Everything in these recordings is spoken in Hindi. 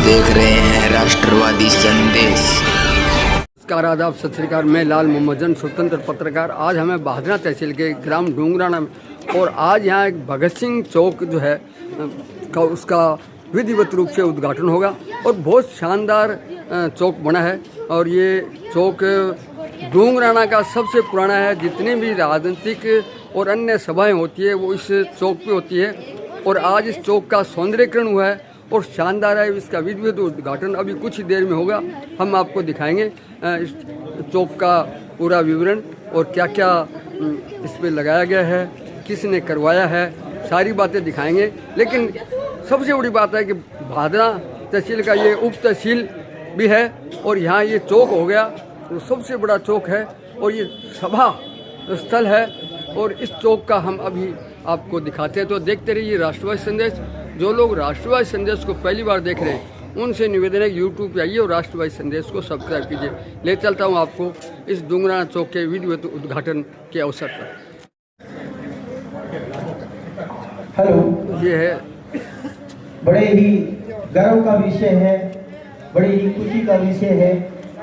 देख रहे हैं राष्ट्रवादी संदेश। नमस्कार, आदाब, सत श्री अकाल। मैं लाल मोहम्मदन, स्वतंत्र पत्रकार। आज हमें बादना तहसील के ग्राम डूंगराना में और आज यहाँ एक भगत सिंह चौक जो है का उसका विधिवत रूप से उद्घाटन होगा और बहुत शानदार चौक बना है। और ये चौक डूंगराना का सबसे पुराना है। जितनी भी राजनीतिक और अन्य सभाएं होती है वो इस चौक पे होती है और आज इस चौक का सौंदर्यीकरण हुआ है और शानदार है। इसका विधिवत उद्घाटन अभी कुछ ही देर में होगा। हम आपको दिखाएंगे इस चौक का पूरा विवरण और क्या क्या इस पर लगाया गया है, किसने करवाया है, सारी बातें दिखाएंगे। लेकिन सबसे बड़ी बात है कि बादना तहसील का ये उप तहसील भी है और यहाँ ये चौक हो गया तो सबसे बड़ा चौक है और ये सभा स्थल है और इस चौक का हम अभी आपको दिखाते हैं। तो देखते रहिए राष्ट्रवादी संदेश। जो लोग राष्ट्रवादी संदेश को पहली बार देख रहे हैं उनसे निवेदन है कि यूट्यूब पे आइए और राष्ट्रवादी संदेश को सब्सक्राइब कीजिए। ले चलता हूँ आपको इस डूंगराना चौक के विधिवत उद्घाटन के अवसर पर। हेलो, ये है बड़े ही गर्व का विषय है, बड़ी ही खुशी का विषय है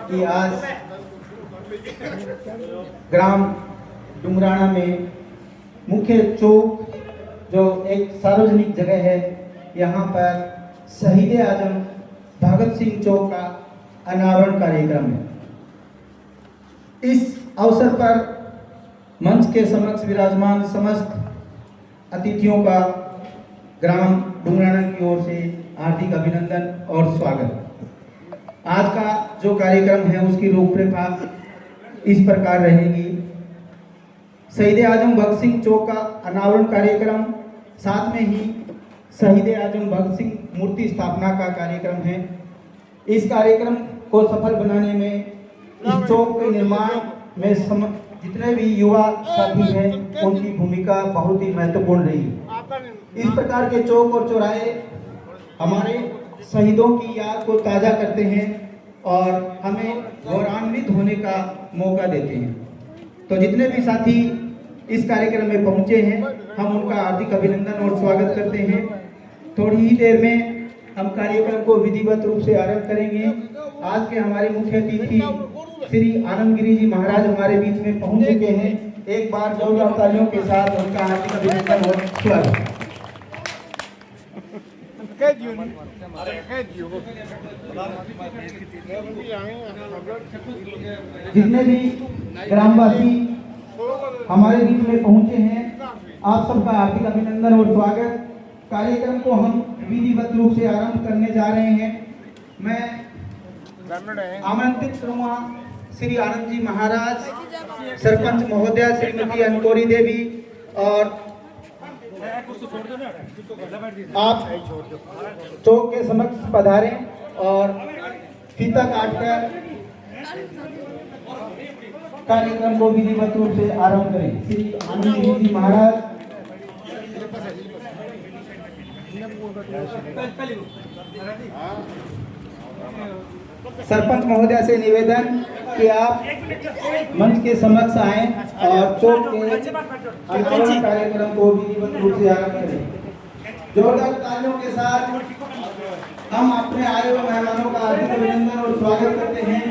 कि आज ग्राम डूंगराना में मुख्य चौक जो एक सार्वजनिक जगह है, यहाँ पर शहीद आजम भगत सिंह चौक का अनावरण कार्यक्रम है। इस अवसर पर मंच के समक्ष विराजमान समस्त अतिथियों का ग्राम डूंगराना की ओर से हार्दिक अभिनंदन और स्वागत। आज का जो कार्यक्रम है उसकी रूपरेखा इस प्रकार रहेगी। शहीद आजम भगत सिंह चौक का अनावरण कार्यक्रम, साथ में ही शहीद आजम भगत सिंह मूर्ति स्थापना का कार्यक्रम है। इस कार्यक्रम को सफल बनाने में, इस चौक के निर्माण में जितने भी युवा साथी हैं उनकी भूमिका बहुत ही महत्वपूर्ण रही। इस प्रकार के चौक और चौराहे हमारे शहीदों की याद को ताज़ा करते हैं और हमें गौरवान्वित होने का मौका देते हैं। तो जितने भी साथी इस कार्यक्रम में पहुंचे हैं हम उनका हार्दिक अभिनंदन और स्वागत करते हैं। थोड़ी ही देर में हम कार्यक्रम को विधिवत रूप से आरंभ करेंगे। आज के हमारे मुख्य अतिथि श्री आनंद गिरी जी महाराज हमारे बीच में पहुंच चुके हैं। एक बार जोरदार तालियों के साथ उनका हार्दिक अभिनंदन और स्वागत। जितने भी ग्रामवासी हमारे बीच में पहुंचे हैं आप सबका हार्दिक अभिनंदन और स्वागत। कार्यक्रम को हम विधिवत रूप से आरंभ करने जा रहे हैं। मैं आमंत्रित करूंगा श्री आनंद जी महाराज, सरपंच महोदया श्रीमती अनकोरी देवी और आप चौक के समक्ष पधारें और फीता काटकर कार्यक्रम को विधिवत रूप से आरंभ करें। श्री आनंद जी महाराज, सरपंच महोदया से निवेदन कि आप मंच के समक्ष आएं और चौक के अनावरण कार्यक्रम को विधिवत रूप से आरंभ करें। जोरदार तालियों के साथ हम अपने आए हुए मेहमानों का हार्दिक अभिनंदन और स्वागत करते हैं।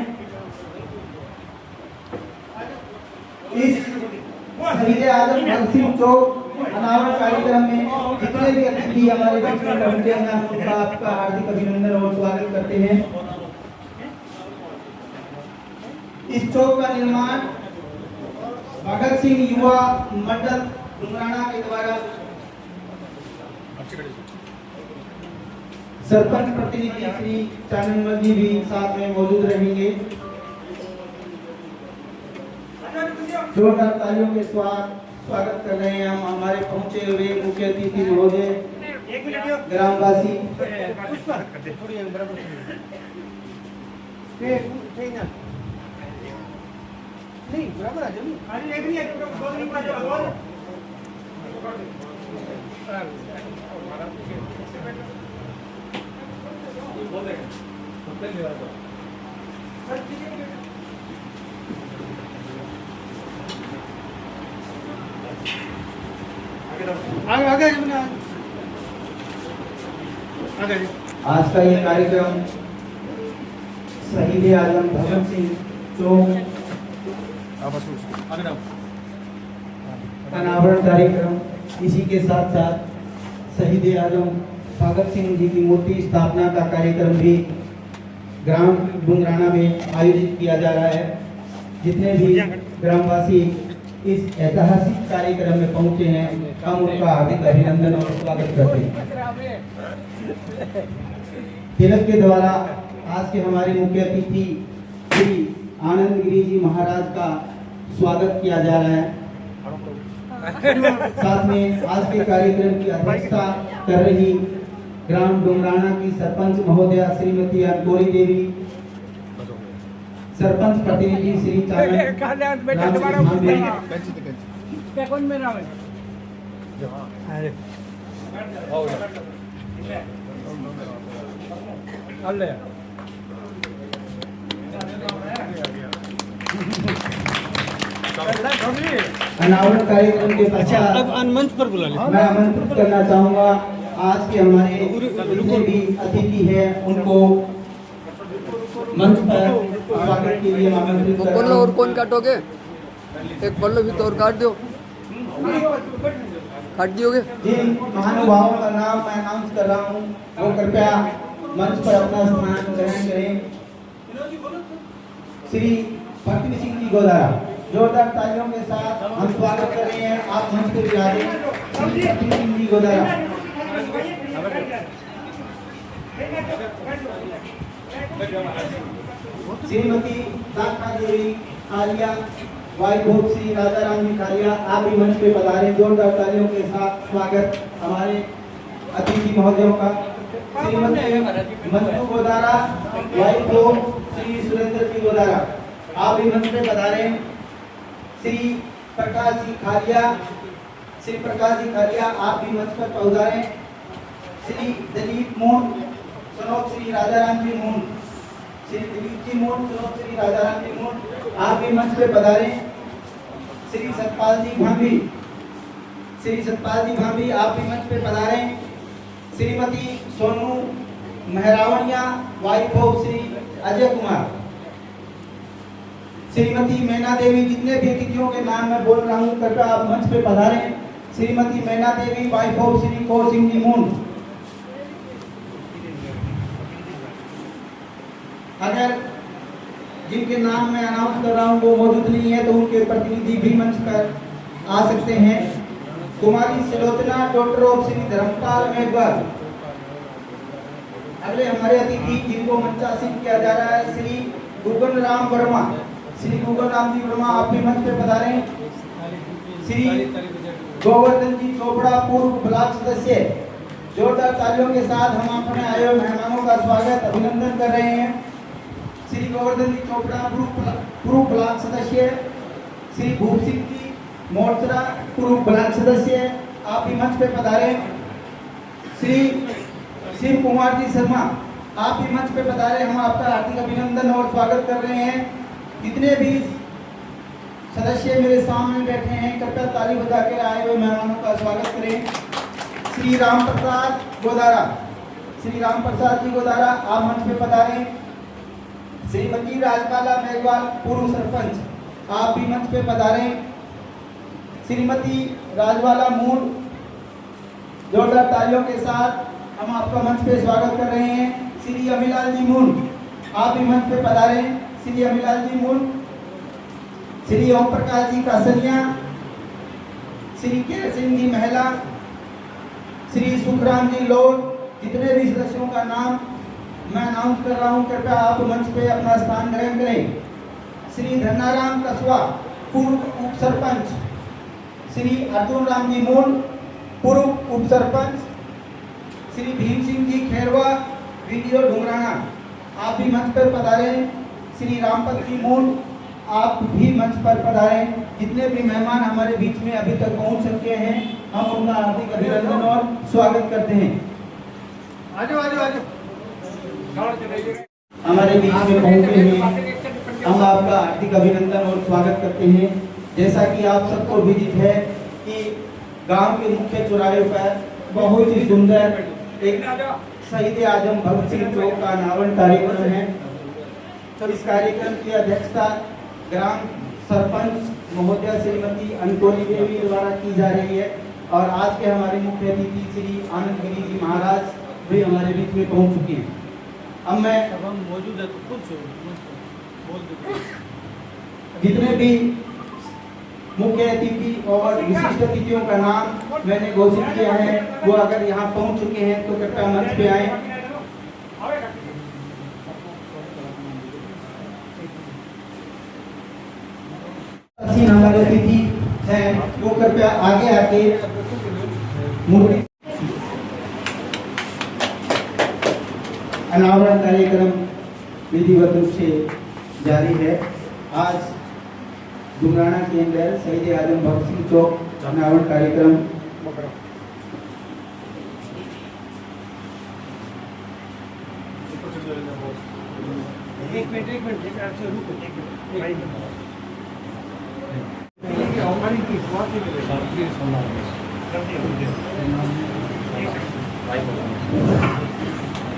इस शहीद आजम भगत सिंह चौक अनावरण कार्यक्रम में जितने भी अतिथि हमारे बीच में पहुंचे हैं उनका आपका हार्दिक अभिनंदन और स्वागत करते हैं। इस चौक का निर्माण भगत सिंह युवा मंडल डूंगराना के द्वारा सरपंच प्रतिनिधि श्री चाननमल जी भी साथ में मौजूद रहेंगे। जोरदार तालियों के स्वागत कर रहे हैं हम हमारे पहुंचे हुए मुख्य अतिथि महोदय, ग्रामवासी। नहीं बराबर आ आगे आगे आगे आज का ये कार्यक्रम शहीद आजम भगत सिंह चौक अनावरण कार्यक्रम, इसी के साथ साथ शहीद आजम भगत सिंह जी की मूर्ति स्थापना का कार्यक्रम भी ग्राम डुंगराना में आयोजित किया जा रहा है। जितने भी ग्रामवासी इस ऐतिहासिक कार्यक्रम में पहुंचे हैं, हम उनका हार्दिक अभिनंदन और स्वागत करते हैं। तिलक के द्वारा आज के हमारे मुख्य अतिथि श्री आनंद गिरी जी महाराज का स्वागत किया जा रहा है। साथ में आज के कार्यक्रम की अध्यक्षता कर रही ग्राम डुंगराना की सरपंच महोदया श्रीमती अंकोरी देवी, सरपंच प्रतिनिधि श्री अनावरण कार्यक्रम के पश्चात मंच पर बुला मैं आमंत्रित करना चाहूंगा आज के हमारे जितने भी अतिथि हैं उनको मंच पर स्वागत के लिए आमंत्रित कर रहा पल्लो हूं। और कौन काटोगे? एक पल्लो भी तो और काट दो, काट दियोगे? जिन महानुभावों का नाम मैं अनाउंस कर रहा हूँ वो कृपया मंच पर अपना स्थान ग्रहण करें। श्री भक्ति सिंह जी गोदारा, जोरदार तालियों के साथ हम स्वागत कर रहे हैं। आप मंच पर विराजे। श्री भक्ति सिंह जी गोदारा, श्रीमती दाखा देवी खालिया, वाइफ श्री राजा राम जी खालिया, आप भी मंच पे पधारे। जोरदार तालियों के साथ स्वागत हमारे अतिथि महोदयों का। श्रीमती मंजू गोदारा, वाइफ श्री सुरेंद्र जी गोदारा, आप भी मंच पे पधारे। श्री प्रकाश जी खालिया, श्री प्रकाश जी खालिया, आप भी मंच पर पधारे। श्री दिलीप मोहन सनोप श्री राजाराम जी मोहन, श्री दिलीप जी मोहन सनोप श्री राजाराम जी मोहन, आप भी मंच पे पधारे। श्री सतपाल जी भाभी, श्री सतपाल जी भाभी, आप भी मंच पे पधारे। श्रीमती सोनू मेहरावनिया, वाइफ ऑफ श्री अजय कुमार, श्रीमती मैना देवी, जितने भी अतिथियों के नाम मैं बोल रहा हूँ कृपया आप मंच पे पधारे। श्रीमती मैना देवी, वाइफ ऑफ श्री कौर सिंह जी मून। अगर जिनके नाम मैं अनाउंस कर रहा हूँ वो मौजूद नहीं है तो उनके प्रतिनिधि भी मंच पर आ सकते हैं। कुमारी सुलोचना, डॉक्टर ऑफ श्री धर्मपाल मेघवाल। अगले हमारे अतिथि जिनको मंचासीन किया जा रहा है श्री गुगन राम वर्मा, श्री गुगन राम जी वर्मा, आप भी मंच पे पधारें। श्री गोवर्धन जी चोपड़ा, पूर्व ब्लॉक सदस्य। जोरदार तालियों के साथ हम अपने आए हुए मेहमानों का स्वागत अभिनंदन कर रहे हैं। श्री गोवर्धन जी चोपड़ा, पूर्व ब्लॉक सदस्य। श्री भूप सिंह जी मोर्चरा, पूर्व ब्लॉक सदस्य, आप भी मंच पे पधारे। श्री शिव कुमार जी शर्मा, आप भी मंच पे पधारे। हम आपका हार्दिक अभिनंदन और स्वागत कर रहे हैं। जितने भी सदस्य मेरे सामने बैठे हैं कृपया ताली बजा के आए हुए मेहमानों का स्वागत करें। श्री राम प्रसाद गोदारा, श्री राम प्रसाद जी गोदारा, आप मंच पे पधारें। श्रीमती राजमाला मेघवाल, पूर्व सरपंच, आप भी मंच पे पधारें। श्रीमती राजवाला मूल, जोरदार तालियों के साथ हम आपका मंच पे स्वागत कर रहे हैं। श्री अमीलाल जी मूल, आप भी मंच पे पधारें। श्री अमीलाल जी मूल। श्री ओम प्रकाश जी कासनिया, श्री के सिंह जी महिला, श्री सुखराम जी लोड, जितने भी सदस्यों का नाम मैं अनाउंस कर रहा हूं कृपया आप मंच पे अपना स्थान ग्रहण करें। श्री धन्नाराम कसवा, पूर्व उप सरपंच। श्री अर्जुन राम जी मूल, पूर्व उप सरपंच। श्री भीम सिंह जी खेरवा, वीडियो डुंगराना, आप भी मंच पर पधारें। श्री रामपत जी मूल, आप भी मंच पर पधारें। जितने भी मेहमान हमारे बीच में अभी तक पहुंच चुके हैं हम उनका हार्दिक अभिनंदन और स्वागत करते हैं। हमारे बीच में पहुंचे हैं हम आपका हार्दिक अभिनंदन और स्वागत करते हैं। जैसा कि आप सबको विदित है कि गांव के मुख्य चौराहे पर बहुत ही सुंदर एक शहीद आजम भगत सिंह चौक का अनावरण कार्यक्रम है। इस कार्यक्रम की अध्यक्षता ग्राम सरपंच महोदया श्रीमती अनकोली देवी द्वारा की जा रही है और आज के हमारे मुख्य अतिथि श्री आनंद गिरी जी महाराज भी हमारे बीच में पहुंच चुके हैं। अब मैं मौजूद है तो कुछ जितने भी मुख्य अतिथि और विशिष्ट अतिथियों का नाम मैंने घोषित किया है वो अगर यहाँ पहुंच चुके हैं तो कृपया मंच पे आए। हमारे अतिथि हैं वो कृपया आगे आके मूर्ति अनावरण कार्यक्रम विधिवत रूप से जारी है। आज डुमराना के अंदर शहीद आजम भगत सिंह चौक अनावरण कार्यक्रम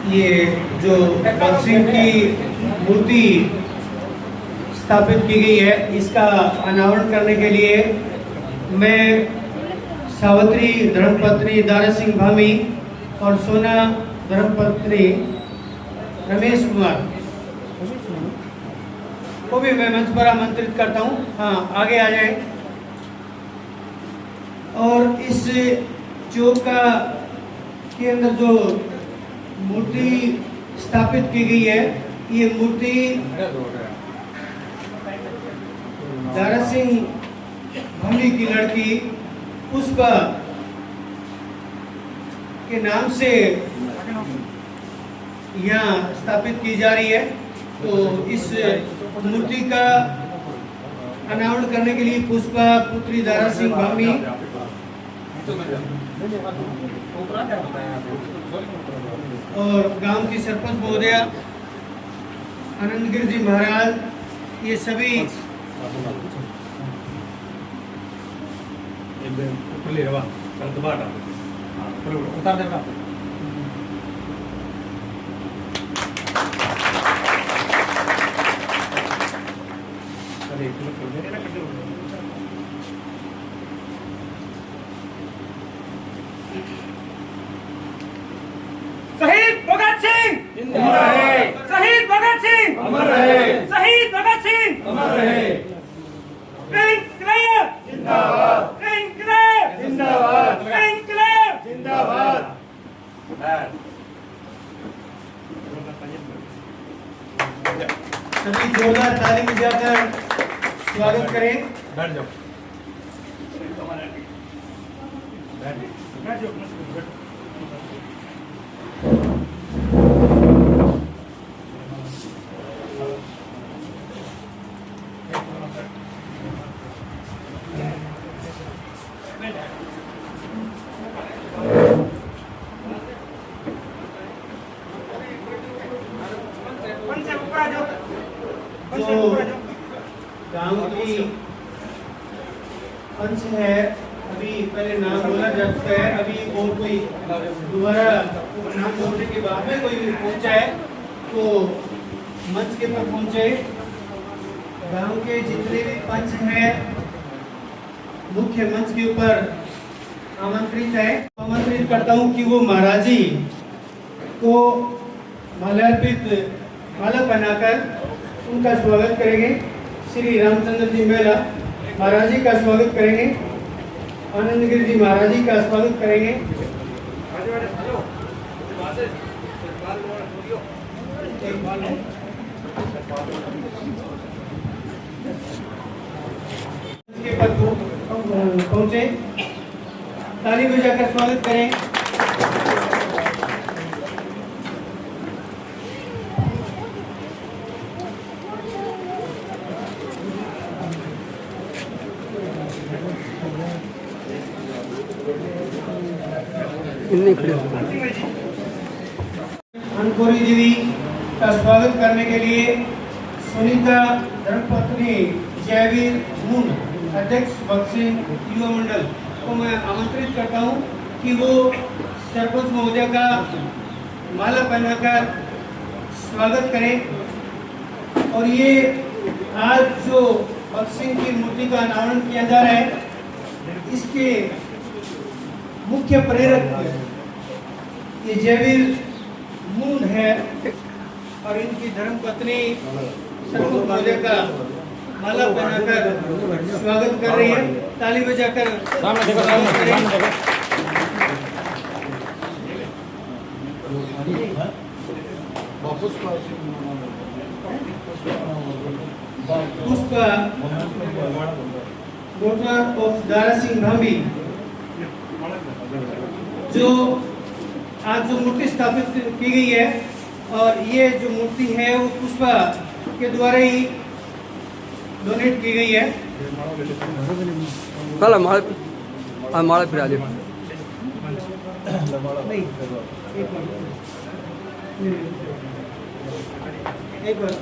ये जो भगत सिंह की मूर्ति स्थापित की गई है इसका अनावरण करने के लिए मैं सावित्री धर्मपत्नी दारा सिंह भामी और सोना धर्मपत्नी रमेश कुमार को भी मैं मंच पर आमंत्रित करता हूँ। हाँ, आगे आ जाए। और इस चौक के अंदर जो मूर्ति स्थापित की गई है ये मूर्ति दारा सिंह भामी की लड़की पुष्पा के नाम से यहाँ स्थापित की जा रही है। तो इस मूर्ति का अनावरण करने के लिए पुष्पा पुत्री दारा सिंह भामी और गांव की सरपंच महोदया आनंद गिरी जी महाराज ये सभी शहीद भगत सिंह अमर रहे। शहीद भगत सिंह अमर रहे। शहीद भगत सिंह अमर रहे। इनकलाब जिंदाबाद। इनकलाब जिंदाबाद। इनकलाब जिंदाबाद। सभी जोरदार ताली बजाकर स्वागत करें। बैठ जाओ। बैठ जाओ। जो गांव की पंच है अभी पहले नाम बोला जा चुका है। अभी और कोई दोबारा नाम बोलने के बाद में कोई पहुंचा है तो मंच के पर पहुंचे। गांव के जितने भी पंच हैं मुख्य मंच के ऊपर आमंत्रित है। आमंत्रित करता हूं कि वो महाराज जी को माल्यार्पित माला पहनाकर उनका स्वागत करेंगे। श्री रामचंद्र जी मेला महाराज जी का स्वागत करेंगे। आनंद गिरी जी महाराज जी का स्वागत करेंगे। के पद को पहुंचे ताली बजाकर स्वागत करें। अनकोरी देवी का स्वागत करने के लिए सुनीता धर्मपत्नी जयवीर मुन अध्यक्ष भगत सिंह युवा मंडल को मैं आमंत्रित करता हूं कि वो सरपंच महोदय का माला पहनाकर स्वागत करें। और ये आज जो भगत सिंह की मूर्ति का अनावरण किया जा रहा है, इसके मुख्य प्रेरक ये जयवीर मूंड है और इनकी धर्मपत्नी सरमुख महोदय का माला पहनाकर स्वागत कर रही है। ताली बजाकर स्वागत करें। पुष्प डॉटर ऑफ दारा सिंह भाभी, जो आज जो मूर्ति स्थापित की गई है, और ये जो मूर्ति है वो पुष्पा के द्वारा ही डोनेट की गई है। चलो माला फिरा दे। एक बार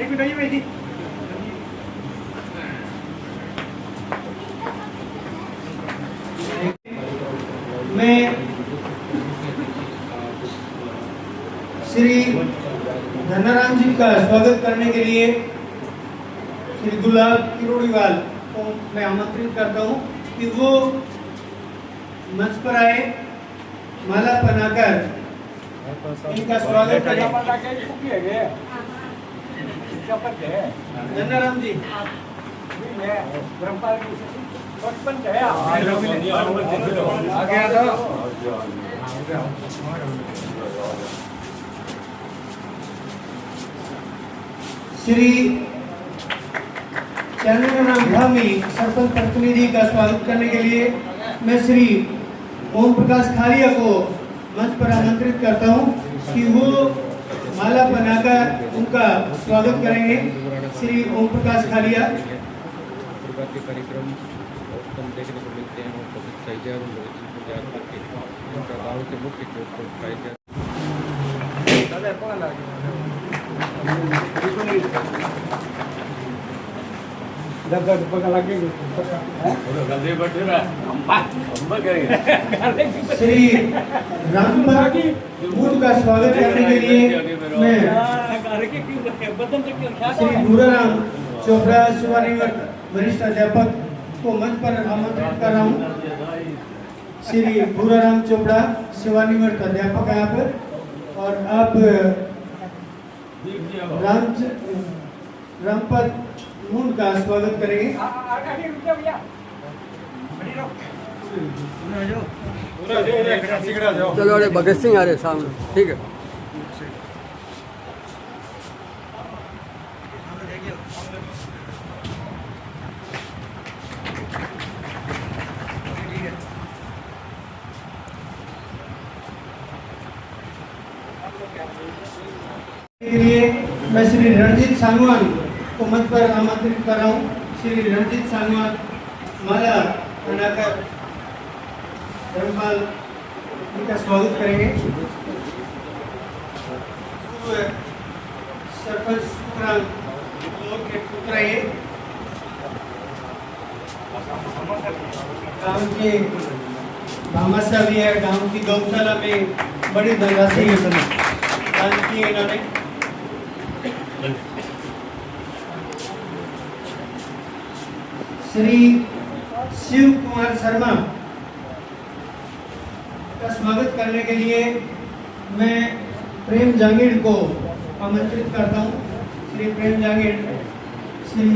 एक मिनट आइए भाई जी। मैं श्री धनाराम जी का स्वागत करने के लिए श्री गुलाब किरोड़ीवाल को मैं आमंत्रित करता हूं कि वो मंच पर आए, माला पहनाकर इनका स्वागत करें। धनाराम जी श्री चंद्रनाथ धामी सरपंच प्रतिनिधि का स्वागत करने के लिए मैं श्री ओम प्रकाश खालिया को मंच पर आमंत्रित करता हूं कि वो माला बनाकर उनका स्वागत करेंगे। श्री ओम प्रकाश खालिया। के कार्यक्रम उत्तम देखने को मिलते हैं और बहुत सही और भगत सिंह को याद करके उनका गाँव के मुख्य चौक पर उठाया गया। श्री रामपाल बूथ का स्वागत करने के लिए मैं श्री भूराराम चोपड़ा शिवानिवर्त वरिष्ठ अध्यापक को मंच पर आमंत्रित कर रहा हूँ। श्री भूराराम चोपड़ा शिवानिवर्त अध्यापक है आप, और आप रामपद मूंड का स्वागत करेंगे। चलो अरे भगत सिंह आ रहे सामने, ठीक है। के लिए मैं श्री रणजीत सांगवान को मंच पर आमंत्रित कर रहा हूँ। श्री रणजीत सांगवान माला बनाकर धर्मपाल इनका स्वागत करेंगे। सरपंच सुखराम के पुत्र ये गांव के भामाशाह भी है। गांव की गौशाला में बड़ी धनराशि दान की है इन्होंने। श्री शिव कुमार शर्मा का स्वागत करने के लिए मैं प्रेम जांगीड़ को आमंत्रित करता हूं। श्री प्रेम जांगीड़ श्री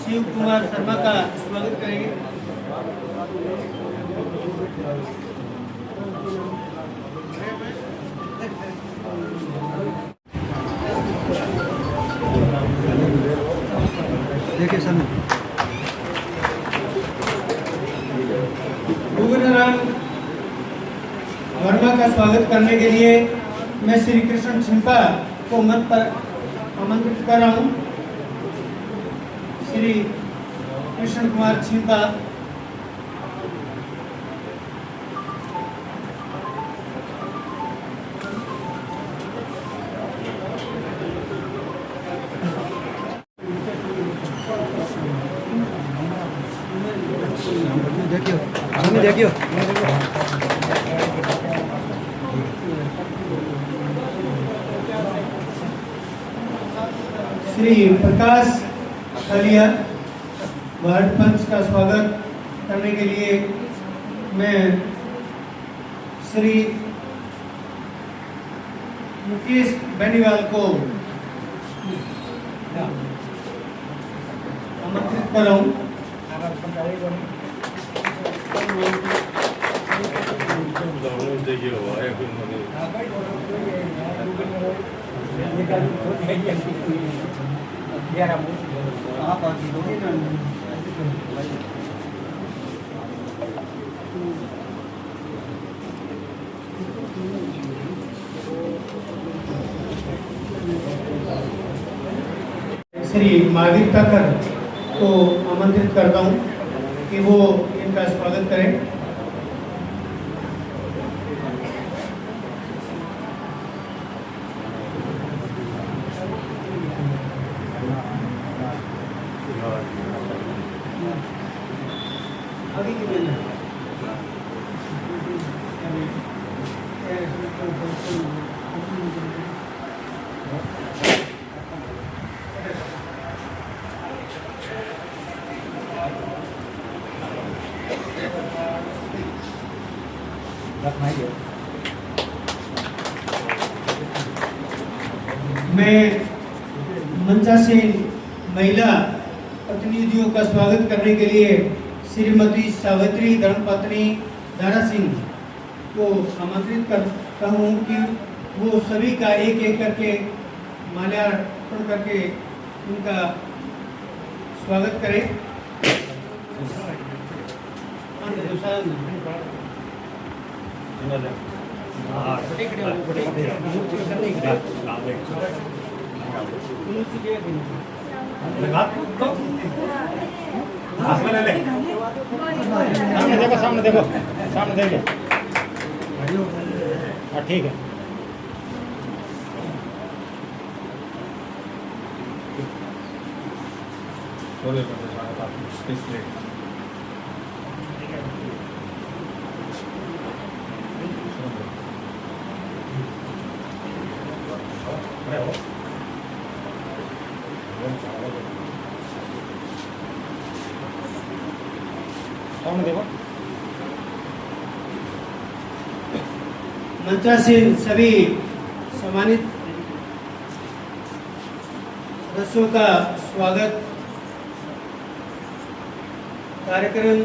शिव कुमार शर्मा का स्वागत करेंगे। देखिए समय गुगनराम वर्मा का स्वागत करने के लिए मैं श्री कृष्ण छिंपा को मंच पर आमंत्रित कर रहा हूँ। श्री कृष्ण कुमार छिंपा श्री प्रकाश खलिया वार्ड पंच का स्वागत करने के लिए मैं श्री मुकेश बेनीवाल को आमंत्रित कर रहा हूँ। श्री महावीर ठाकर को आमंत्रित करता हूँ कि वो इनका स्वागत करें। मैं मंचासीन महिला प्रतिनिधियों का स्वागत करने के लिए श्रीमती सावित्री धर्मपत्नी दारा सिंह को आमंत्रित करता हूँ कि वो सभी का एक एक करके माल्यार्पण करके उनका स्वागत करें। सामने देखो हाँ ठीक है। मंचासीन सभी सम्मानित सदस्यों का स्वागत। कार्यक्रम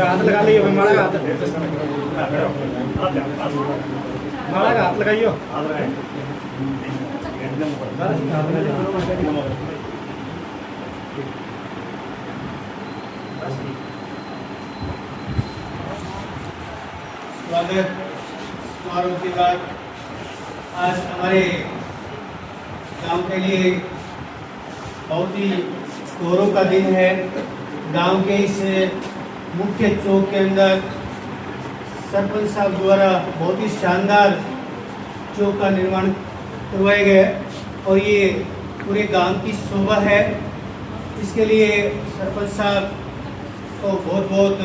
हाथ लगा लियो माला का हाथ लगाइयो। स्वागत समारोह के बाद आज हमारे गांव के लिए बहुत ही गौरव का दिन है। गांव के इस मुख्य चौक के अंदर सरपंच साहब द्वारा बहुत ही शानदार चौक का निर्माण करवाया गया और ये पूरे गांव की शोभा है। इसके लिए सरपंच साहब को बहुत बहुत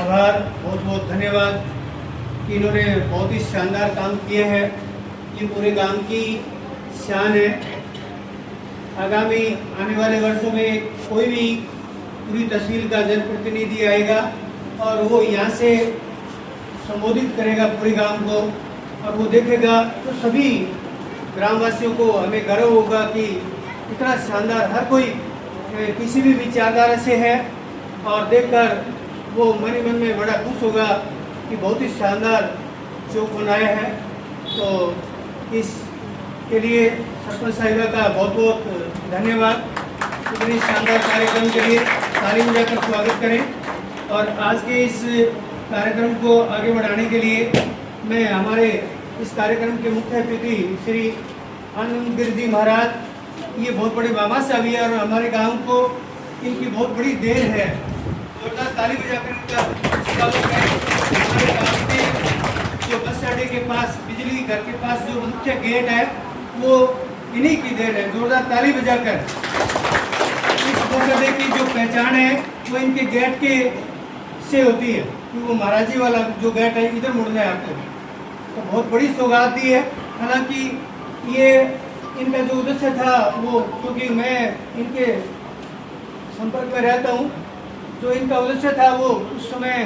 आभार, बहुत बहुत धन्यवाद कि इन्होंने बहुत ही शानदार काम किए हैं। ये पूरे गांव की शान है। आगामी आने वाले वर्षों में कोई भी पूरी तहसील का जनप्रतिनिधि आएगा और वो यहाँ से संबोधित करेगा पूरे गांव को और वो देखेगा तो सभी ग्रामवासियों को हमें गर्व होगा कि इतना शानदार हर कोई किसी भी विचारधारा से है और देखकर वो मन ही मन में बड़ा खुश होगा कि बहुत ही शानदार चौक बनाया है। तो इसके लिए सरपंच साहिबा का बहुत बहुत धन्यवाद इतनी शानदार कार्यक्रम के लिए। ताली बजाकर स्वागत करें। और आज के इस कार्यक्रम को आगे बढ़ाने के लिए मैं हमारे इस कार्यक्रम के मुख्य अतिथि श्री आनंद गिरी जी महाराज, ये बहुत बड़े बाबा साहब है और हमारे गांव को इनकी बहुत बड़ी देन है। जोरदार ताली बजाकर इनका स्वागत करें। हमारे गांव के जो बस अड्डे के पास, बिजली घर के पास जो मुख्य गेट है वो इन्हीं की देन है। जोरदार ताली बजाकर इस बस अड्डे की जो पहचान है वो इनके गेट के से होती है, क्योंकि वो महाराजी वाला जो गेट है इधर मुड़ना है आपको, तो बहुत बड़ी सौगात दी है। हालांकि ये इनका जो उद्देश्य था वो, क्योंकि मैं इनके संपर्क में रहता हूँ, जो इनका उद्देश्य था वो उस समय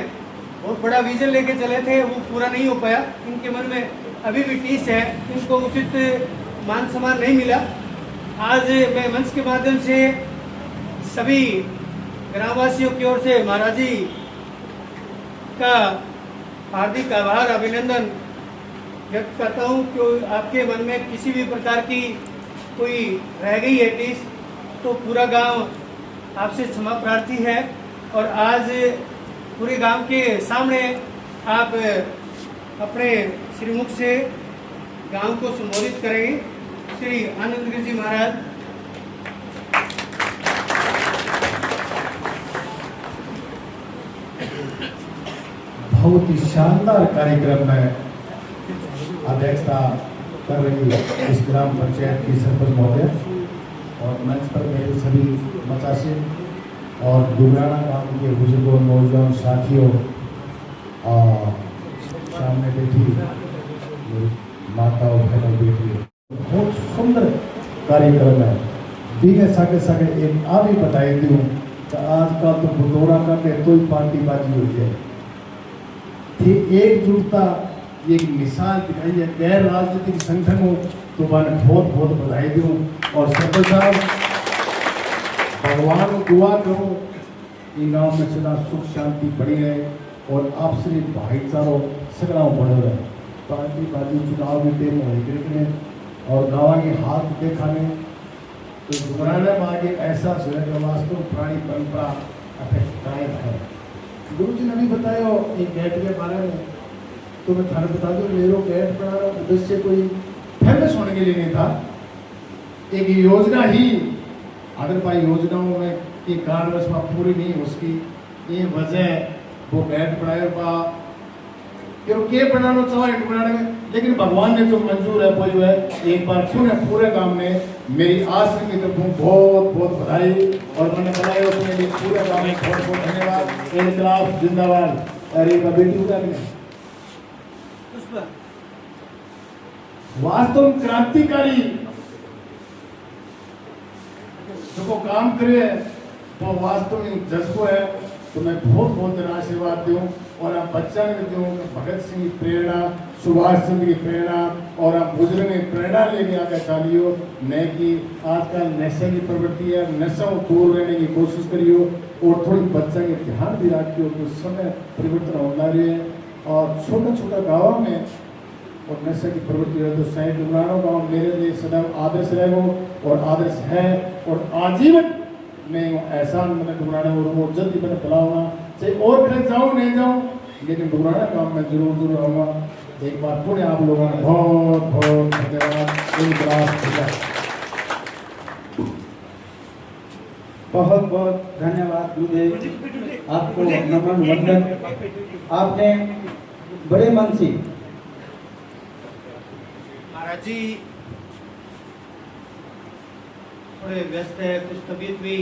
बहुत बड़ा विजन लेके चले थे, वो पूरा नहीं हो पाया। इनके मन में अभी भी टीस है, इनको उचित मान सम्मान नहीं मिला। आज मैं मंच के माध्यम से सभी ग्रामवासियों की ओर से महाराज जी का हार्दिक आभार, अभिनंदन व्यक्त करता हूँ कि आपके मन में किसी भी प्रकार की कोई रह गई है टीस तो पूरा गांव आपसे क्षमा प्रार्थी है। और आज पूरे गांव के सामने आप अपने श्रीमुख से गांव को संबोधित करेंगे। श्री आनंद गिरी जी महाराज। बहुत ही शानदार कार्यक्रम में अध्यक्षता कर रही है इस ग्राम पंचायत की सरपंच महोदय और मंच पर मेरे सभी मचासे और डुमराना गांव के बुजुर्गों, नौजवान साथियों और सामने बैठी माता और बहनों बेटी, बहुत सुंदर कार्यक्रम है। बीगे सागे सागे एक आ भी बताई दूँ कि आजकल तो बुदौरा करके कोई पार्टी बाजी हो जाए थी, एकजुटता एक मिसाल दिखाई है। गैर राजनीतिक संगठन हो तो मैंने बहुत बहुत बधाई दूँ। और सरपंच साहब, भगवान को दुआ करो इन गाँव में सदा सुख शांति बनी रहे और आपसी भाईचारों सगड़ा बढ़े रहे। पार्टी बाजी चुनाव भी टेम हो और गाँव के हाथ देखाने तो डुमराना में आगे ऐसा वास्तव पुरानी परंपरा कायम है। गुरु जी ने भी बताया एक गेट के बारे में, तो मैं थाने बता दूं, मेरे गेट बनाना उद्देश्य कोई फेमस होने के लिए नहीं था। एक योजना ही अगर भाई योजनाओं में की कारणवश पूरी नहीं उसकी ये वजह वो गेट बनाए के बनाना चाहे बनाने में, लेकिन भगवान ने जो मंजूर है वो है। एक बार पुनः पूरे गांव में मेरी आश्रम की तरफ बहुत बहुत बधाई और मैंने बनाया उसमें लिए पूरे गांव में बहुत बहुत धन्यवाद। इनकलाब जिंदाबाद। अरे बेटी उठा वास्तव क्रांतिकारी जो काम करे वो वास्तव में जज्बो है। तो मैं बहुत बहुत आशीर्वाद दूँ और आप बच्चा ने दूँ भगत सिंह की प्रेरणा, सुभाष चंद्र की प्रेरणा और आप बुजुर्ग की प्रेरणा लेके आकर चालियो। न कि आजकल नशे की प्रवृत्ति है, नशा को दूर रहने की कोशिश करियो और थोड़ी बच्चा के ध्यान भी रखियो। तो समय परिवर्तन होता रही है और छोटा छोटा गाँव में और नशे की प्रवृत्ति है तो शायद डुमराना गाँव मेरे लिए सदैव आदर्श रहेगा और आदर्श है और आजीवन मैं ऐसा मैंने डुमराना और वो जल्दी मैंने बुलाऊंगा, चाहे और फिर जाऊँ नहीं जाऊँ, लेकिन डुमराना गाँव में जरूर आऊँगा। एक बार पूरे आप लोगों ने बहुत बहुत धन्यवाद। बहुत बहुत धन्यवाद गुरुदेव, आपको नमन वंदन। आपने बड़े मन से महाराज जी थोड़े व्यस्त है, कुछ तबीयत भी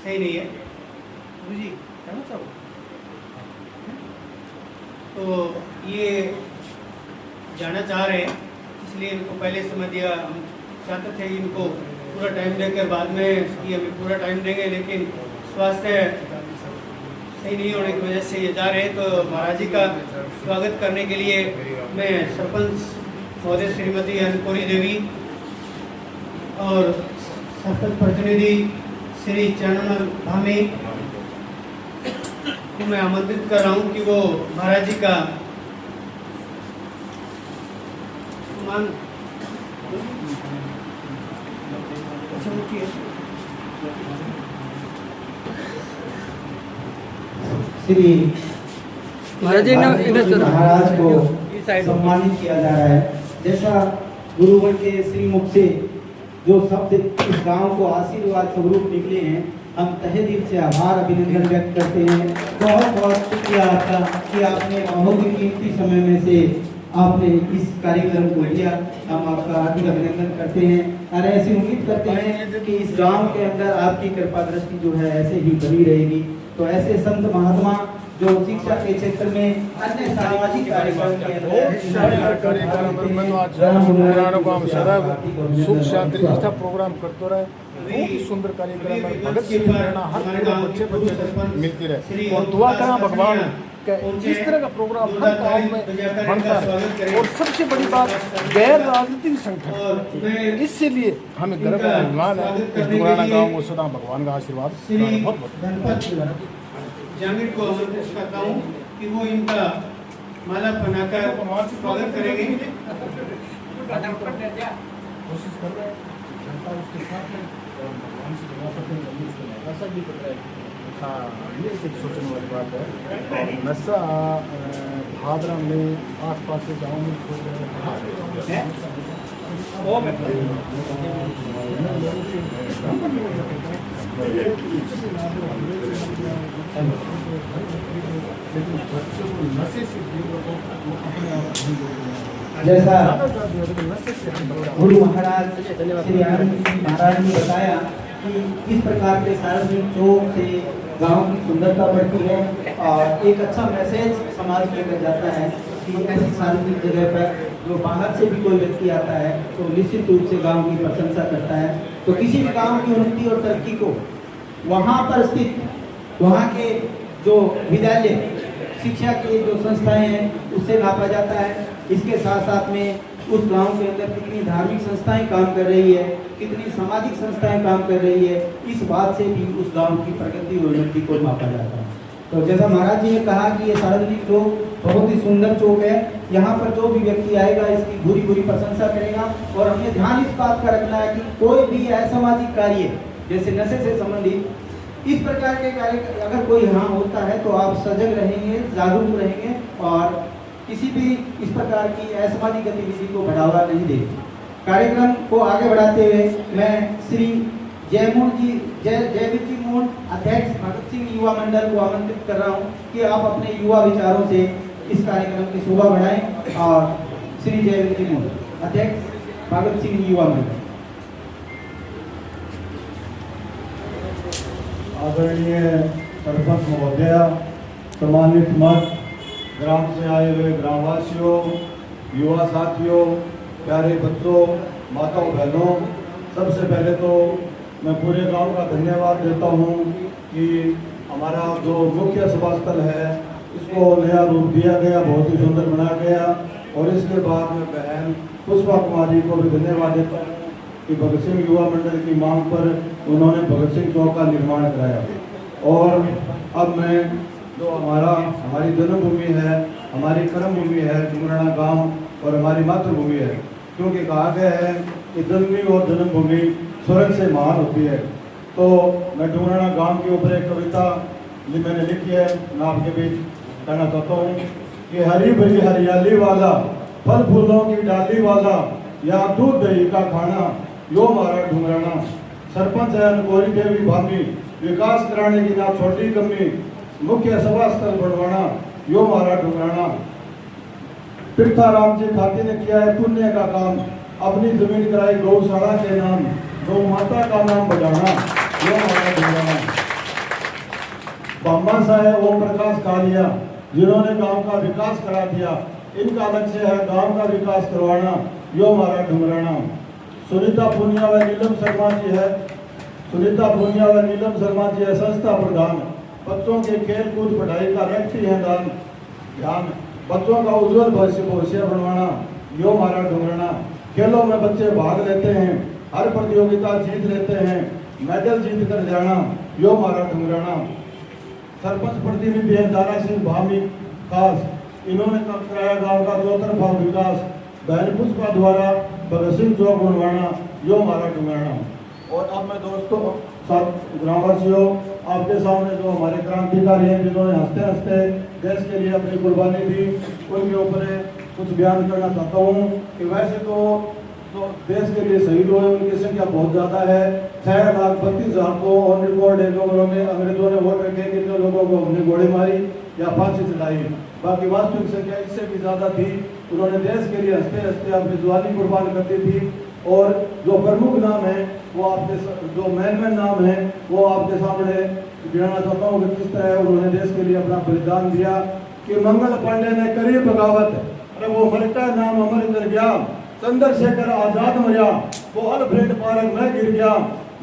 सही नहीं है। गुरु जी कहना चाहो तो ये जाना चाह रहे हैं, इसलिए इनको पहले समय दिया। हम चाहते थे इनको पूरा टाइम देकर बाद में कि अभी पूरा टाइम देंगे, लेकिन स्वास्थ्य सही नहीं होने की वजह से ये जा रहे हैं। तो महाराज जी का स्वागत करने के लिए मैं सरपंच महोदय श्रीमती अन्नपूरी देवी और सरपंच प्रतिनिधि श्री चरणमल धामी को मैं आमंत्रित कर रहा हूँ कि वो महाराज जी का सम्मान श्री महाराज जी महाराज को सम्मानित किया जा रहा है। जैसा गुरुवर के श्रीमुख से जो शब्द इस गांव को आशीर्वाद स्वरूप निकले हैं, हम तहे दिल से आभार अभिनंदन व्यक्त करते हैं। बहुत बहुत शुक्रिया आपका कि आपने बहुत ही कीमती समय में से आपने इस कार्यक्रम को दिया। हम आपका हार्दिक अभिनंदन करते हैं और ऐसी उम्मीद करते हैं कि इस गांव के अंदर आपकी कृपा दृष्टि जो है ऐसे ही बनी रहेगी। तो ऐसे संत महात्मा जो शिक्षा के क्षेत्र में अन्य सामाजिक कार्यक्रम के अंदर सुख शांति निष्ठा प्रोग्राम करते रहे। बहुत ही सुंदर कार्यक्रम है। भगत सिंह की प्रेरणा हर बच्चे मिलती रहे और दुआ करा भगवान इस तरह का प्रोग्राम हर गाँव में बनता है। और सबसे बड़ी बात गैर राजनीतिक संगठन, इसलिए हमें गर्व और अभिमान है कि डुंगराना गाँव को सदा भगवान का आशीर्वाद बहुत जामिर को आमंत्रित करता हूँ कि वो इनका माला पहनाकर स्वागत करेंगे। कोशिश कर रहे हैं जनता उसके साथ है और भगवान से दुआ करते हैं कि उसको नशा भी पकड़ा है। हाँ, ये एक सोचने वाली बात है। और नशा भादरा में आसपास के गाँव में जैसा गुरु महाराज श्री आनंद सिंह महाराज ने बताया कि इस प्रकार के सार्वजनिक चौक से गांव की सुंदरता बढ़ती है और एक अच्छा मैसेज समाज में लेकर जाता है कि ऐसी सार्वजनिक जगह पर जो बाहर से भी कोई व्यक्ति आता है तो निश्चित रूप से गांव की प्रशंसा करता है। तो किसी भी गांव की उन्नति और तरक्की को वहाँ पर स्थित वहाँ के जो विद्यालय शिक्षा की जो संस्थाएं हैं उससे नापा जाता है। इसके साथ साथ में उस गांव के अंदर कितनी धार्मिक संस्थाएं काम कर रही है, कितनी सामाजिक संस्थाएं काम कर रही है, इस बात से भी उस गांव की प्रगति और उन्नति को मापा जाता है। तो जैसा महाराज जी ने कहा कि ये सार्वजनिक चौक बहुत ही सुंदर चौक है। यहाँ पर जो भी व्यक्ति आएगा इसकी बुरी बुरी प्रशंसा करेगा और हमें ध्यान इस बात का रखना है कि कोई भी असामाजिक कार्य जैसे नशे से संबंधित इस प्रकार के कार्य अगर कोई यहाँ होता है तो आप सजग रहेंगे, जागरूक रहेंगे और किसी भी इस प्रकार की असामाजिक गतिविधि को बढ़ावा नहीं देंगे। कार्यक्रम को आगे बढ़ाते हुए मैं श्री जयवीर जी मूल अध्यक्ष भगत सिंह युवा मंडल को आमंत्रित कर रहा हूँ कि आप अपने युवा विचारों से इस कार्यक्रम की शोभा बढ़ाएं और श्री जयवीर जी मूल अध्यक्ष भगत सिंह युवा मंडल। आदरणीय सरपंच महोदय, सम्मानित मत, ग्राम से आए हुए ग्रामवासियों, युवा साथियों, प्यारे बच्चों, माताओं बहनों, सबसे पहले तो मैं पूरे गांव का धन्यवाद देता हूं कि हमारा जो मुख्य सभा स्थल है इसको नया रूप दिया गया, बहुत ही सुंदर बनाया गया। और इसके बाद में बहन पुष्पा कुमारी को भी धन्यवाद देता हूँ कि भगत सिंह युवा मंडल की मांग पर उन्होंने भगत सिंह चौक का निर्माण कराया। और अब मैं जो हमारी जन्मभूमि है, हमारी कर्मभूमि है डुंगराना गांव और हमारी मातृभूमि है, क्योंकि कहा गया है कि जन्मी और जन्मभूमि स्वर्ग से महान होती है। तो मैं डुंगराना गांव के ऊपर एक कविता मैंने लिखी है, मैं आपके बीच कहना चाहता हूँ कि हरी भरी हरियाली वाला, फल फूलों की डाली वाला, या दूध दही का खाना, यो हमारा डुंगराना। सरपंच है अनकोरी देवी भाभी, विकास कराने की ना छोटी कमी, मुख्य सभा स्थल बढ़वाना, यो हमारा डुंगराना। तीर्थाराम जी खाती ने किया है पुण्य का काम, अपनी जमीन कराई गौशाला के नाम, गौ माता का नाम बजाना, यो हमारा डुंगराना। बाबा साहेब ओम प्रकाश कालिया, जिन्होंने गांव का विकास करा दिया, इनका लक्ष्य है गांव का विकास करवाना, यो हमारा डुंगराना। सुनीता पूनिया व नीलम शर्मा जी है, सुनीता पूनिया व नीलम शर्मा जी है संस्था प्रधान, बच्चों के खेल कूद पढ़ाई का रखती है ध्यान, बच्चों का उज्जवल भविष्य बनवाना, यो हमारा डुंगराना। खेलों में बच्चे भाग लेते हैं, हर प्रतियोगिता जीत लेते हैं, मेडल जीत कर जाना, यो हमारा डुंगराना। सरपंच प्रतिनिधि है दारा सिंह भामी खास, इन्होंने कराया गांव का चौतरफा विकास, बहन पुष्पा द्वारा भगत सिंह चौक बनवाना, यो हमारा डुंगराना। और अब मैं दोस्तों ग्रामवासियों आपके सामने जो हमारे क्रांतिकारी हैं जिन्होंने हंसते हंसते देश के लिए अपनी कुर्बानी दी, उनके ऊपर कुछ बयान करना चाहता हूँ कि वैसे तो देश के लिए शहीद हुए उनकी संख्या बहुत ज़्यादा है। 6,32,000 को ऑन रिकॉर्ड है जो उन्होंने अंग्रेजों ने वोट रखे कितने लोगों को हमने गोली मारी या फांसी चलाई, बाकी वास्तविक संख्या इससे भी ज़्यादा थी। उन्होंने देश के लिए हंसते हंसते अपनी जुबानी कुर्बान कर दी थी। और जो प्रमुख नाम है वो आपके जो मेन नाम है वो आपके सामने गिनाना चाहता हूँ कि किस तरह उन्होंने देश के लिए अपना बलिदान दिया। कि मंगल पांडे ने करी बगावत, अरे वो मरता नाम अमर कर गया, चंद्रशेखर आजाद मरिया, वो अल्फ्रेड पार्क में गिर गया,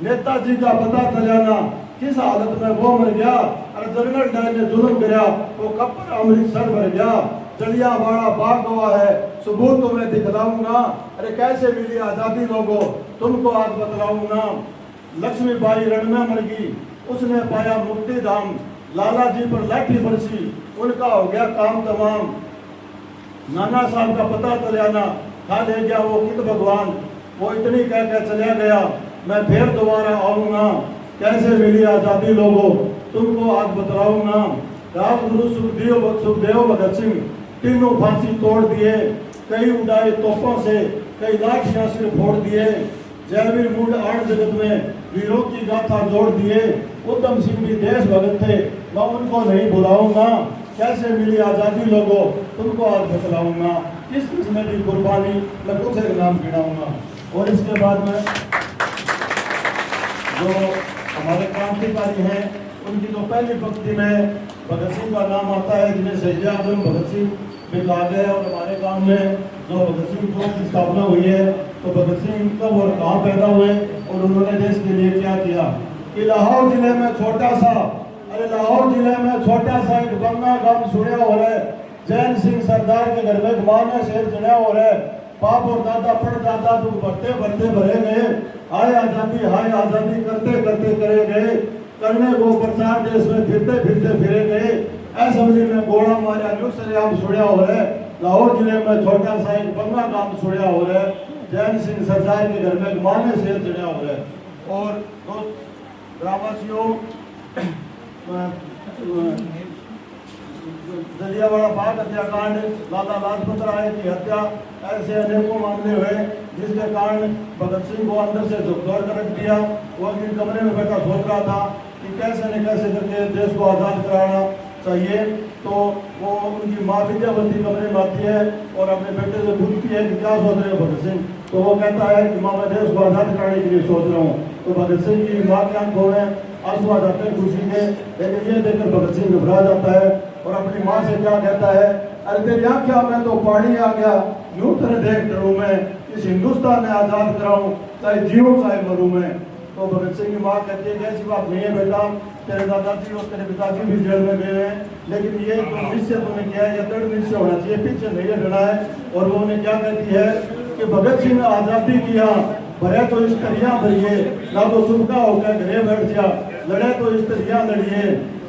नेताजी का पता चलाना किस हालत में वो मर गया, अरे जनरल डायर ने जुल्म किया, वो कब्र अमृतसर मर गया, जलियांवाला बाग हुआ है, सबूत तुम्हें दिखलाऊंगा, अरे कैसे मिली आजादी लोगों तुमको आज बतलाऊंगा। लक्ष्मीबाई रण में मर गई, उसने पाया मुक्ति धाम, लाला जी पर लाठी बरसी, उनका हो गया काम तमाम। नाना साहब का पता चलाना खा ले गया वो कित भगवान, वो इतनी कह के चला गया, मैं फिर दोबारा आऊंगा, कैसे मिली आजादी लोगों तुमको आज बतलाऊंगा। राजगुरु सुखदेव भगत सिंह तीनों फांसी तोड़ दिए, कई उड़ाए तोपों से, कई लाठियां सिर फोड़ दिए, जयवीर मूड आठ जगत में वीरों की गाथा जोड़ दिए। उधम सिंह भी देश भगत थे, मैं उनको नहीं भुलाऊंगा, कैसे मिली आजादी लोगों तुमको आज बतलाऊंगा। किस किसने भी कुर्बानी मैं कुछ एक नाम गिनाऊंगा। और इसके बाद में जो हमारे क्रांतिकारी हैं उनकी जो पहली पंक्ति में भगत सिंह का नाम आता है, जिन्हें शहीद आजम भगत सिंह भी कहा गया है। और हमारे गांव में जो भगत सिंह चौक की स्थापना हुई है, तो भगत सिंह कब और कहाँ पैदा हुए और उन्होंने देश के लिए क्या किया। कि लाहौर जिले में छोटा सा, अरे लाहौर जिले में छोटा सा एक बंगा गांव छुड़िया हो रहा है, जैन सिंह सरदार के घर में घुमाने से चढ़ा हो रहा है, बाप और दादा परदादा तुम बढ़ते बढ़ते भरे गए, हाय आजादी करते करते करे गए, करने को प्रचार देश में फिरते फिरते फिरे गए, असेंबली में गोला मारा न्यूसरियाम छुड़िया हो रहा है, लाहौर जिले में छोटा सा एक बंगा गांव छुड़िया हो रहा है, जैन सिंह सरदार के घर में घुमाने से चढ़ा हो रहा है। और ग्रामवासियों जलियांवाला बाग हत्याकांड, लाला लाजपत राय की हत्या, ऐसे अनेकों मामले हुए जिसके कारण भगत सिंह को अंदर से झकझोर कर रख दिया। वो अपने कमरे में बैठा सोच रहा था कि कैसे न कैसे करके देश को आज़ाद कराना चाहिए। तो वो उनकी माँ विद्यावती कमरे में आती है और अपने बेटे से पूछती है कि क्या सोच रहे हो भगत सिंह। तो वो कहता है कि माँ मैं देश को आज़ाद कराने के लिए सोच रहा हूँ। तो भगत सिंह की माँ के आंखों में आंसू आ जाते हैं खुशी के, लेकिन ये देखकर भगत सिंह घबरा जाता है और अपनी माँ से क्या कहता है, अरे तेरे यहाँ क्या, मैं तो पहाड़ी आ गया, यूं तरह देख डरूं मैं, इस हिंदुस्तान में आज़ाद कराऊं, चाहे जीऊं चाहे मरूं मैं। तो भगत सिंह की माँ कहती है कि ऐसी बात नहीं है बेटा, तेरे दादाजी और तेरे पिताजी भी जेल में गए हैं, लेकिन ये जो निश्चय तूने किया है ये दृढ़ निश्चय होना चाहिए, पीछे नहीं हटना है। और वो उन्हें क्या कहती है कि भगत सिंह आज़ादी किया, भरे तो इस तरिया भरिए, ना तो चुपका होकर घरे बैठ जा, लड़े तो इस तरिया लड़िए,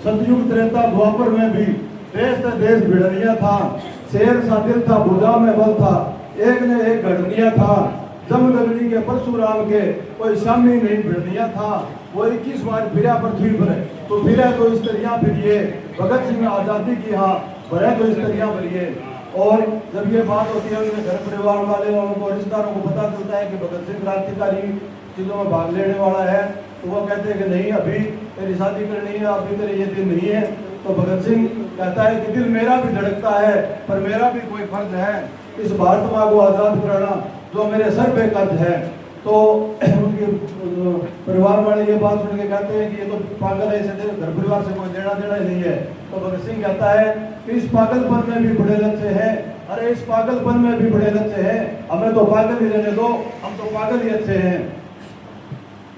सतयुग त्रेता द्वापर में भी देश भिड़निया था, शेर सा दिल था भुजा में बल था, एक ने एक घड़ दिया था, जमदग्नि के परशुराम के कोई शामी नहीं भिड़निया था, वो 21 बार फिरा पृथ्वी पर, तो फिरे तो इस तरिया फिरिए, भगत सिंह आज़ादी की हाँ, भरे तो इस तरिया भरिए। और जब ये बात होती है उनके घर परिवार वाले और उनको रिश्तेदारों को पता चलता है कि भगत सिंह क्रांतिकारी चीज़ों में भाग लेने वाला है, तो वो कहते हैं कि नहीं अभी तेरी शादी करनी है, अभी तेरे ये दिन नहीं है। तो भगत सिंह कहता है कि दिल मेरा भी धड़कता है, पर मेरा भी कोई फर्ज है इस भारत माँ को आज़ाद कराना जो मेरे सर पे कर्ज है। तो उनके परिवार वाले ये बात सुन के कहते हैं कि ये तो पागल है, इसे घर परिवार से कोई लेना देना ही नहीं है। तो भगत सिंह कहता है कि इस पागलपन में भी बड़े लक्ष्य है, अरे इस पागलपन में भी बड़े लक्ष्य है, हमें तो पागल ही रहने दो, हम तो पागल ही अच्छे हैं।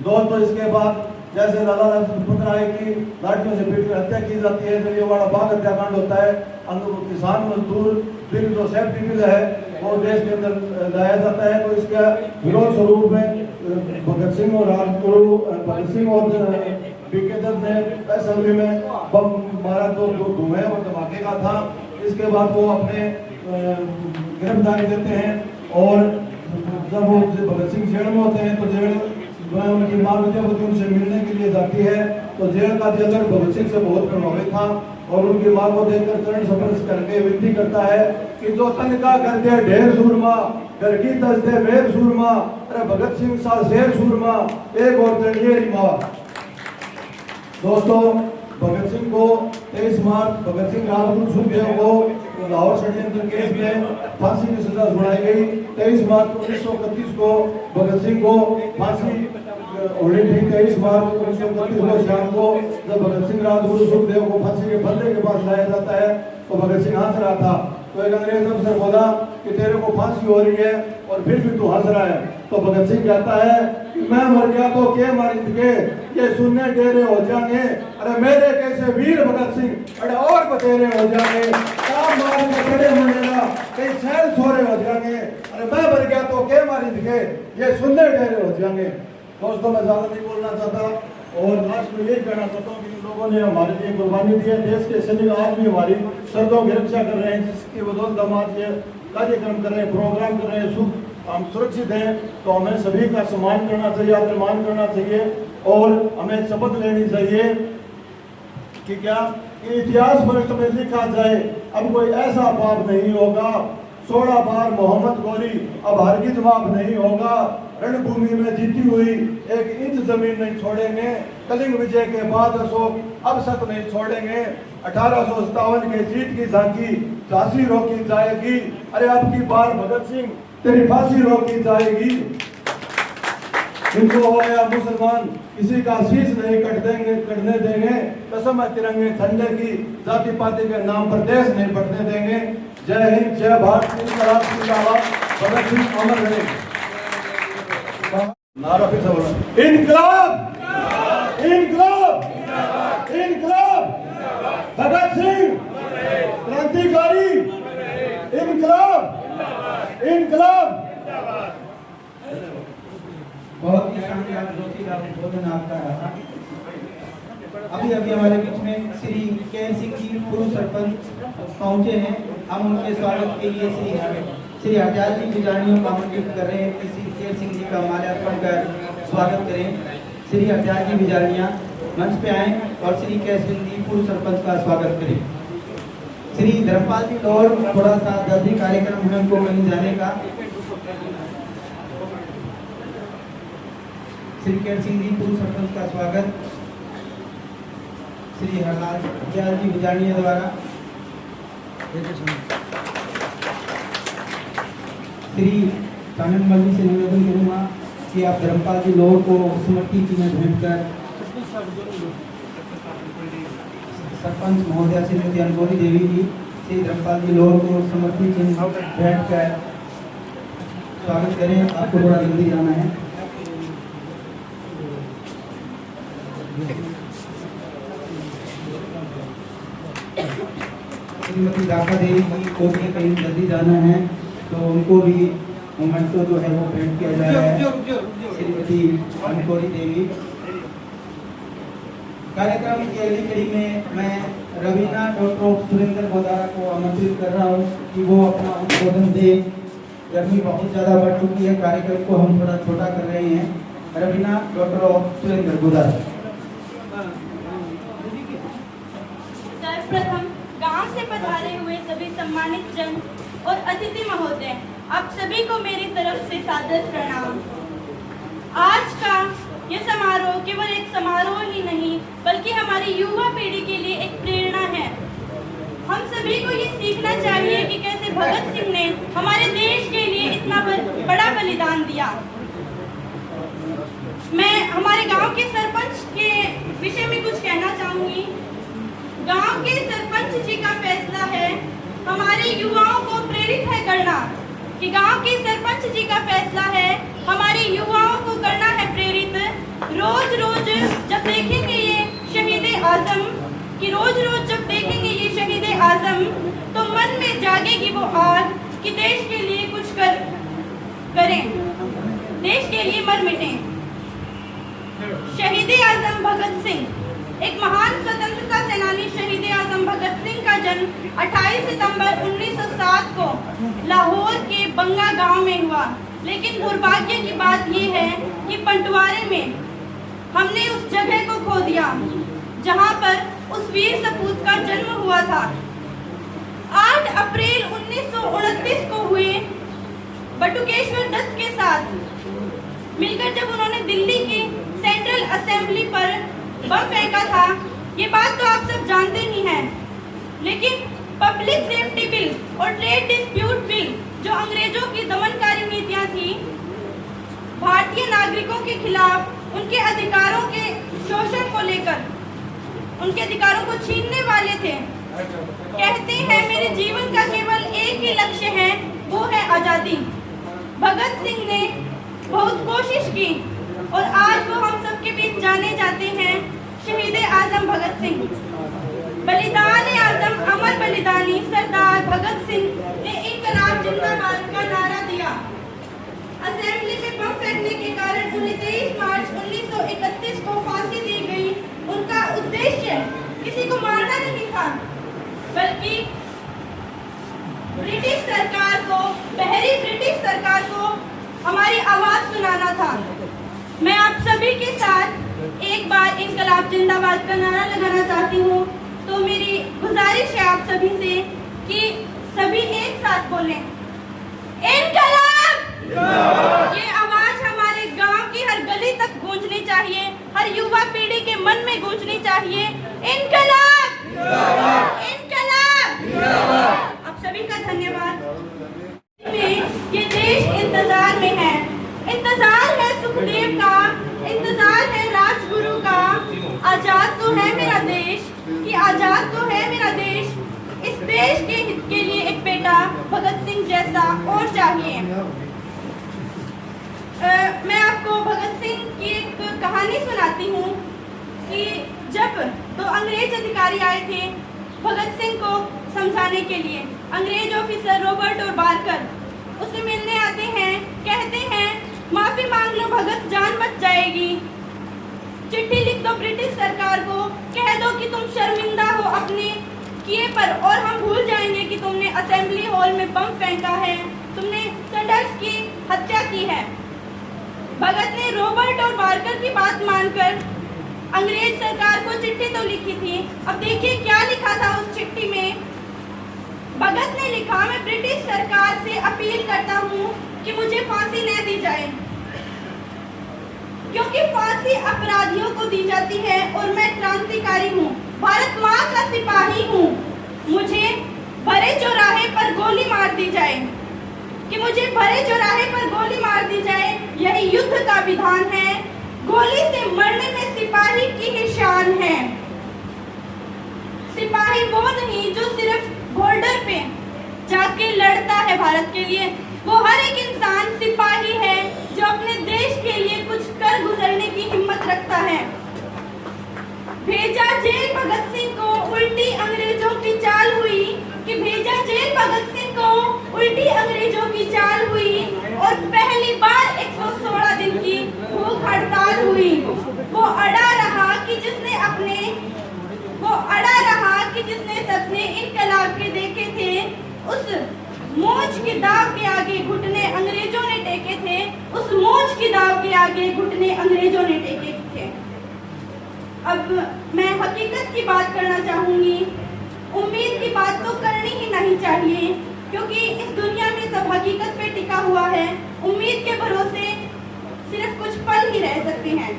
दोस्तों इसके बाद जैसे लाला लाजपत राय की लाठियों से पीट कर हत्या की जाती है, जलियांवाला बाग हत्याकांड होता है, किसान मजदूर बिल जो सेफ्टी बिल है वो देश के अंदर लाया जाता है। तो इसका विरोध स्वरूप में भगत सिंह और राजगुरु भगत सिंह और बीके दत्त ने असेंबली में बम मारा तो धुएं और धमाके का था। इसके बाद वो अपने गिरफ्तारी देते हैं और जब वो भगत सिंह जेल में होते हैं तो जेल वह उनकी माँ विद्यावती उनसे मिलने के लिए जाती है तो जेल का जेलर भगत सिंह से बहुत प्रभावित था और उनकी माँ को देखकर चरण स्पर्श करके विनती करता है कि जो तन का कर दे ढेर सूरमा, घर की तज दे मेर सूरमा, अरे भगत सिंह सा शेर सूरमा, एक और चढ़िए माँ। दोस्तों, भगत सिंह को 23 मार्च भगत सिंह राजगुरु सुखदेव को लाहौर षड्यंत्र केस में फांसी की सजा सुनाई गई। 23 मार्च 1931 को भगत सिंह को फांसी होनी थी। 23 मार्च 1931 को शाम को जब भगत सिंह राजगुरु सुखदेव को फांसी के फंदे के पास लाया जाता है तो भगत सिंह हंस रहा था। तो एक अंग्रेज अफसर बोला कि तेरे को फांसी हो रही है और फिर भी तू हंस रहा है। तो भगत सिंह कहता है कि मैं मर गया तो के मारिंद के, ये सुनने डेरे हो जाएंगे, अरे मेरे कैसे वीर भगत सिंह अरे और बतेरे हो जाएंगे, काम मार के खड़े मरना कई सैल छोरे हो जाएंगे, अरे मैं मर गया तो के मारिंद के, ये सुनने डेरे हो जाएंगे। दोस्तों, मैं ज्यादा नहीं बोलना चाहता और लास्ट में यही कहना चाहता हूँ कि इन लोगों ने हमारे लिए कुर्बानी दी है। देश के सैनिक आज भी हमारी सरहदों की रक्षा कर रहे हैं, जिसकी बदौलत हम आज ये कार्यक्रम कर रहे हैं, प्रोग्राम कर रहे हैं, हम सुरक्षित हैं। तो हमें सभी का सम्मान करना चाहिए, आदर करना चाहिए और हमें शपथ लेनी चाहिए कि क्या इतिहास पृष्ठ में लिखा जाए अब कोई ऐसा पाप नहीं होगा, 16 बार मोहम्मद गोरी अब हरगिज माफ नहीं होगा, रणभूमि में जीती हुई 1 इंच जमीन नहीं छोड़ेंगे, कलिंग विजय के बाद अशोक अब सत नहीं छोड़ेंगे, 1857 के जीत की झांकी झांसी रोकी जाएगी, अरे अब की बार भगत सिंह तेरी फांसी रोकी जाएगी। इनको हो या मुसलमान किसी का शीश नहीं कटने देंगे, कसम है तिरंगे झंडे की, जाति पाति के नाम पर देश नहीं बढ़ने देंगे। जय हिंद, जय भारत, भगत सिंह अमर रहे। नारा फिर से बोला, इनकलाब इनकलाब इनकलाब, भगत सिंह क्रांतिकारी, इनकलाब इनकलाब। बहुत ही शानदार जोशीदार उद्बोधन आपका रहा। अभी अभी हमारे बीच में श्री केएल सिंह जी पूर्व सरपंच पहुंचे हैं। हम उनके स्वागत के लिए श्री आजाद जी बिजानियों का आमंत्रित कर रहे हैं कि श्री केएल सिंह जी का माल्यार्पण कर स्वागत करें। श्री आजाद जी बिजानिया मंच पे आए और श्री केएल सिंह जी पूर्व सरपंच का स्वागत करें। श्री धर्मपाल जी और थोड़ा सा जल्दी कार्यक्रम है उनको कहीं जाने का। श्री केएल सिंह जी पूर्व सरपंच का स्वागत श्री हरलाल जी बिजानिया द्वारा। श्री कानन मल्ली से निवेदन करूँगा कि आप धर्मपाल जी लोर को स्मृति चिन्ह भेंट कर सरपंच महोदया श्रीमती अनगोरी देवी जी श्री धर्मपाल जी लोर को स्मृति चिन्ह भेंट कर स्वागत करें। आपको थोड़ा जल्दी जाना है। श्रीमती दाका देवी जी को भी कहीं जल्दी जाना है तो उनको भी मोमेंटो जो है वो भेंट किया जा रहा है। श्रीमती अनकोरी देवी। कार्यक्रम की अगली कड़ी में मैं रवीना डॉक्टर सुरेंद्र गोदारा को आमंत्रित कर रहा हूँ कि वो अपना उद्बोधन दे। गर्मी बहुत ज़्यादा बढ़ चुकी है, कार्यक्रम को हम थोड़ा छोटा कर रहे हैं। रवीना डॉक्टर सुरेंद्र गोदारा। सर्वप्रथम गांव से पधारे हुए सभी सम्मानित जन और अतिथि महोदय, आप सभी को मेरी तरफ से सादर प्रणाम। आज का ये समारोह केवल एक समारोह ही नहीं बल्कि हमारी युवा पीढ़ी के लिए एक प्रेरणा है। हम सभी को ये सीखना चाहिए कि कैसे भगत सिंह ने हमारे देश के लिए इतना बड़ा बलिदान दिया। मैं हमारे गांव के सरपंच के विषय में कुछ कहना चाहूंगी। गांव के सरपंच जी का फैसला है, हमारे युवाओं को प्रेरित है करना कि गांव के सरपंच जी का फैसला है हमारे युवाओं को करना है प्रेरित। रोज रोज जब देखेंगे ये शहीद आजम कि रोज रोज जब देखेंगे ये शहीद आजम तो मन में जागेगी वो आग कि देश के लिए कुछ करें, देश के लिए मर मिटें। शहीद आजम भगत सिंह, एक महान स्वतंत्रता सेनानी शहीद आजम भगत सिंह का जन्म 28 सितंबर 1907 को लाहौर के बंगा गांव में हुआ। लेकिन दुर्भाग्य की बात यह है कि पंटवारे में हमने उस जगह को खो दिया जहां पर उस वीर सपूत का जन्म हुआ था। 8 अप्रैल 1929 को हुए बटुकेश्वर दत्त के साथ मिलकर जब उन्होंने दिल्ली की सेंट्रल असेंबली पर बम फेंका था, ये बात तो आप सब जानते ही हैं। लेकिन पब्लिक सेफ्टी बिल और ट्रेड डिस्प्यूट बिल जो अंग्रेजों की दमनकारी नीतियां थी, भारतीय नागरिकों के खिलाफ उनके अधिकारों के शोषण को लेकर उनके अधिकारों को छीनने वाले थे। कहते हैं मेरे जीवन का केवल एक ही लक्ष्य है, वो है आजादी। भगत सिंह ने बहुत कोशिश की और आज वो हम सबके बीच जाने जाते हैं, शहीद आजम भगत सिंह। बलिदान आजम अमर बलिदानी सरदार भगत सिंह ने इनकलाब जिंदाबाद का नारा दिया। असेंबली में बम फेंकने के कारण उन्हें 23 मार्च 1931 को फांसी दी गई। उनका उद्देश्य किसी को मारना नहीं था, बल्कि ब्रिटिश सरकार को, बहरी ब्रिटिश सरकार को हमारी आवाज सुनाना था। मैं आप सभी के साथ एक बार इनकलाब जिंदाबाद का नारा लगाना चाहती हूँ। तो मेरी गुजारिश है आप सभी से कि सभी एक साथ बोलें, इनकलाब। ये आवाज हमारे गांव की हर गली तक गूंजनी चाहिए, हर युवा पीढ़ी के मन में गूंजनी चाहिए, इनकलाब, इनकलाब। आप सभी का धन्यवाद। ये देश इंतजार में है, इंतजार है सुखदेव का, इंतजार है राजगुरु का। आजाद तो है मेरा देश, कि आजाद तो है मेरा देश। इस देश के हित के लिए एक बेटा भगत सिंह जैसा और चाहिए। मैं आपको भगत सिंह की एक कहानी सुनाती हूँ कि जब तो अंग्रेज अधिकारी आए थे भगत सिंह को समझाने के लिए, अंग्रेज ऑफिसर रॉबर्ट और बारकर उससे मिलने आते हैं। कहते हैं माफी मांग लो भगत, जान बच जाएगी। चिट्ठी लिख दो ब्रिटिश सरकार को, कह दो कि तुम शर्मिंदा हो अपने किए पर और हम भूल जाएंगे कि तुमने असेंबली हॉल में बम फेंका है, तुमने सैंडर्स की हत्या की है। भगत ने रॉबर्ट और बारकर की बात मानकर अंग्रेज सरकार को चिट्ठी तो लिखी थी। अब देखिए क्या लिखा था उस चिट्ठी में। भगत ने लिखा, मैं ब्रिटिश सरकार से अपील करता हूँ कि मुझे फांसी न दी जाए, क्योंकि फांसी अपराधियों को दी जाती है और मैं क्रांतिकारी हूँ, भारत माँ का सिपाही हूँ। मुझे भरे चौराहे पर गोली मार दी जाए, कि मुझे भरे चौराहे पर गोली मार दी जाए, यही युद्ध का विधान है। गोली से मरने में सिपाही की ही शान है। सिपाही वो नहीं जो सिर्फ बॉर्डर पे जाके लड़ता है भारत के लिए, वो हर एक इंसान सिपाही है जो अपने देश के लिए कुछ कर गुजरने की हिम्मत रखता है। भेजा जेल भगत सिंह को, उल्टी अंग्रेजों की चाल हुई, कि भेजा जेल भगत सिंह को, उल्टी अंग्रेजों की चाल हुई और पहली बार 116 दिन की भूख हड़ताल हुई। वो अड़ा रहा कि जिसने सपने इनकलाब के देखे थे, उस मोच की दाव के आगे घुटने अंग्रेजों ने टेके थे, उस मोच की दाव के आगे घुटने अंग्रेजों ने टेके थे। अब मैं हकीकत की बात करना चाहूंगी। उम्मीद की बात तो करनी ही नहीं चाहिए, क्योंकि इस दुनिया में सब हकीकत पे टिका हुआ है। उम्मीद के भरोसे सिर्फ कुछ पल ही रह सकते हैं।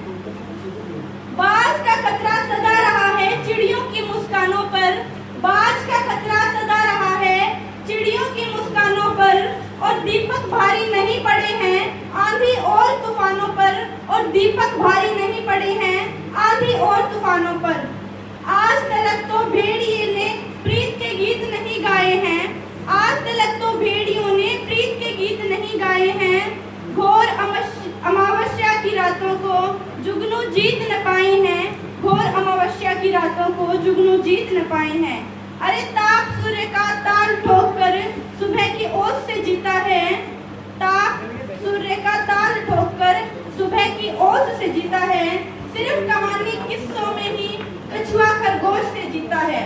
बाज का खतरा सदा रहा है चिड़ियों की मुस्कानों पर, बाज का खतरा सदा रहा है चिड़ियों की मुस्कानों पर, और दीपक भारी नहीं पड़े हैं आंधी और तूफानों पर, और दीपक भारी नहीं पड़े हैं आंधी और तूफानों पर। आज तलक तो भेड़िए ने प्रीत के गीत नहीं गाए हैं, आज तलक तो भेड़ियों ने प्रीत के गीत नहीं गाए हैं। घोर अमावस्या की रातों को जुगनू जीत न पाए हैं, घोर अमावस्या की रातों को जुगनू जीत न पाए हैं। अरे ताप सूर्य का ताल ठोक कर सुबह की ओस से जीता है, ताप सूर्य का ताल ठोक कर सुबह की ओस से जीता है। सिर्फ कहानी किस्सों में ही कछुआ खरगोश से जीता है।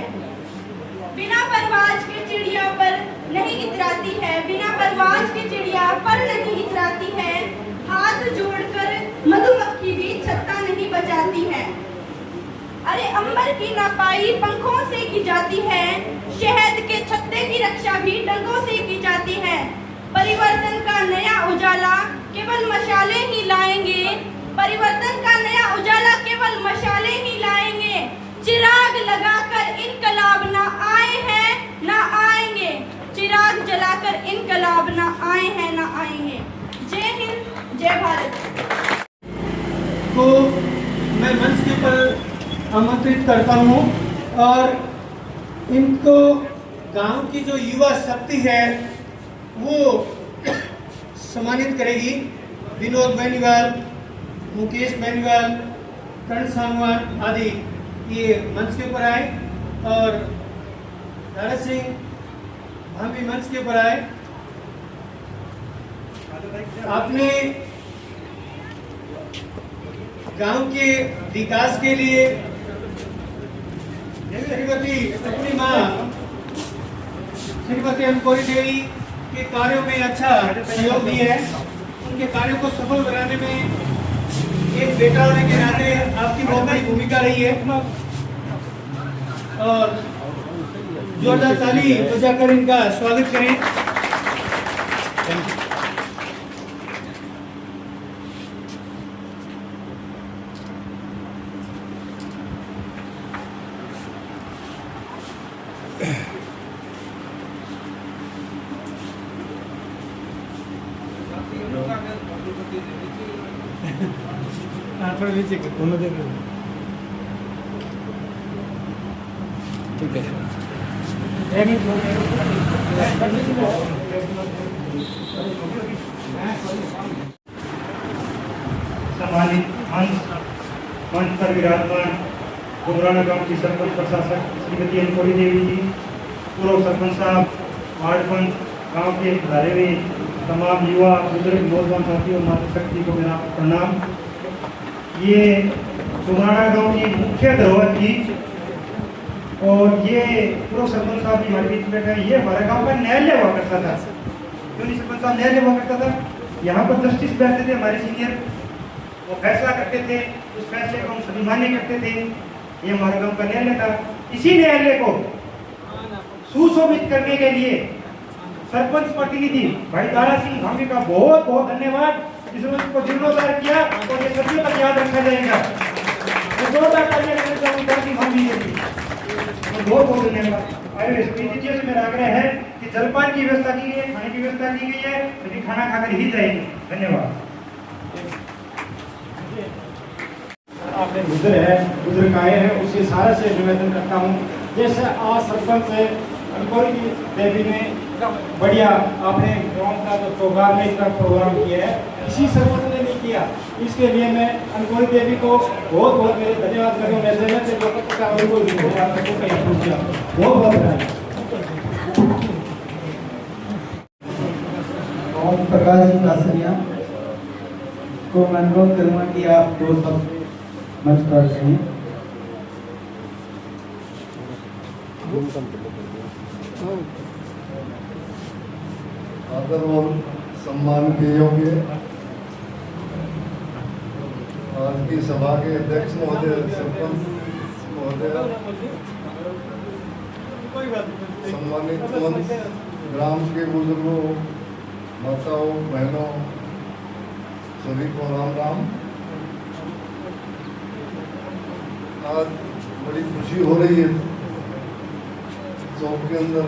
बिना परवाज के चिड़िया पर नहीं इतराती है, बिना परवाज के चिड़िया पर नहीं इतराती अंबर की नापाई पंखों से की जाती है, शहद के छत्ते की रक्षा भी डंकों से की जाती है। परिवर्तन का नया उजाला केवल मशाले ही लाएंगे, परिवर्तन का नया उजाला केवल मशाले ही लाएंगे। चिराग लगाकर इनकलाब ना आए हैं ना आएंगे, चिराग जलाकर इनकलाब ना आए हैं ना आएंगे। जय हिंद, जय भारत। को मैं मंच के ऊपर आमंत्रित करता हूँ और इनको गांव की जो युवा शक्ति है वो सम्मानित करेगी। विनोद बेनीवाल, मुकेश बेनीवाल, कर्ण सांगवान आदि ये मंच के ऊपर आए और दारा सिंह हम भी मंच के ऊपर आए। आपने गांव के विकास के लिए श्रीमती अपनी माँ श्रीमती अनकोरी देवी के कार्यों में अच्छा सहयोग दिया है। उनके कार्यों को सफल बनाने में एक बेटा होने के नाते आपकी बहुत बड़ी भूमिका रही है और जोरदार ताली बजाकर इनका स्वागत करें। थोड़ा नीचे दोनों देख लो। ठीक है, एक सम्मानित मंच पर विराजमान डुंगराना गांव की सरपंच प्रशासक श्रीमती अनकोरी देवी जी, पूर्व सरपंच साहब, वार्ड पंच, गांव के धारे में तमाम युवा बुजुर्ग नौजवान साथियों, मातृशक्ति को मेरा प्रणाम। ये डुंगराना गांव की मुख्य धरोहर थी और ये पूर्व सरपंच साहब भी हमारे बीच बैठे हैं। ये हमारे गांव का न्यायालय हुआ करता था। क्यों नहीं सरपंच साहब, न्यायालय हुआ करता था। यहाँ पर जस्टिस बैठते थे हमारे सीनियर, वो फैसला करते थे, उस फैसले को हम सभी मान्य करते थे। ये हमारे गांव का न्यायालय था। इसी न्यायालय को सुशोभित करने के लिए सरपंच प्रतिनिधि भाई दारा सिंह धामी का बहुत बहुत धन्यवाद। इसने उसको जीर्णोद्धार किया और ये सदियों तक याद रखा जाएगा। तो जोरदार तालियां देना चाहूंगा दारा सिंह धामी के लिए, बहुत बहुत धन्यवाद। आइए स्पीच से मेरा आग्रह है कि जलपान की व्यवस्था की गई है, खाने की व्यवस्था की गई है, सभी खाना खाकर ही जाएंगे। धन्यवाद। आपने बुजुर्ग आए हैं, उससे सारा से निवेदन करता हूँ। जैसे आज सरपंच अनकोरी देवी ने बढ़िया आपने गाँव का जो चौगार में इसका प्रोग्राम किया है, इसी सरपंच ने नहीं किया। इसके लिए मैं अनकोरी देवी को बहुत बहुत मेरे धन्यवाद करूँ। मैं सहमत से बहुत बहुत धन्यवाद। ओम प्रकाश जी कासरिया को मैं अनुरोध करूँगा कि आप दो शब्द मंच पर रखें। आदर और सम्मान के योग्य आज की सभा के अध्यक्ष महोदय, सरपंच महोदय, सम्मानित मंच, ग्राम के बुजुर्गों, माताओं, बहनों, सभी को राम राम। आज बड़ी खुशी हो रही है चौक के अंदर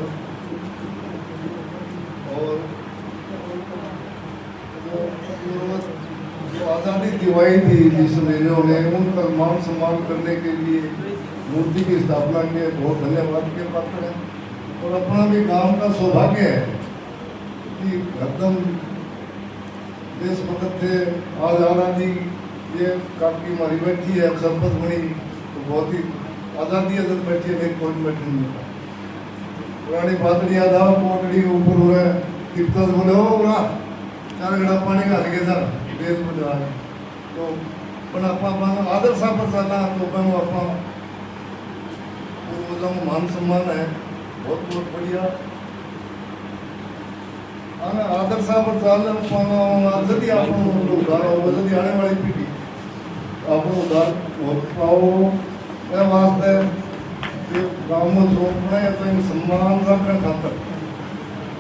और जो आज़ादी दिवाई थी जिस मेलों ने, उनका मान सम्मान करने के लिए मूर्ति की स्थापना के बहुत धन्यवाद के पात्र है। और अपना भी गांव का सौभाग्य है कि एकदम देश भगत थे, आज आज़ादी ये काफी हमारी बैठी है, सरपंच बनी तो बहुत ही आज़ादी अगर बैठी है, कोई बैठी नहीं था। पुरानी बात याद आओ, पोटड़ी ऊपर हो रहा है, कीर्तन बोले हो ना, 4 घड़ा पानी का लगे था देश में जा रहे तो पण अपना आदर सापर जाना तो पण अपना मान सम्मान है, बहुत बहुत बढ़िया। आना आदर सापर चालना जल्दी आप उदार हो, जल्दी आने वाली पीढ़ी आप उदार हो पाओ मैं वास्ते गाँव में छोड़ना है तो इन सम्मान रखने खातर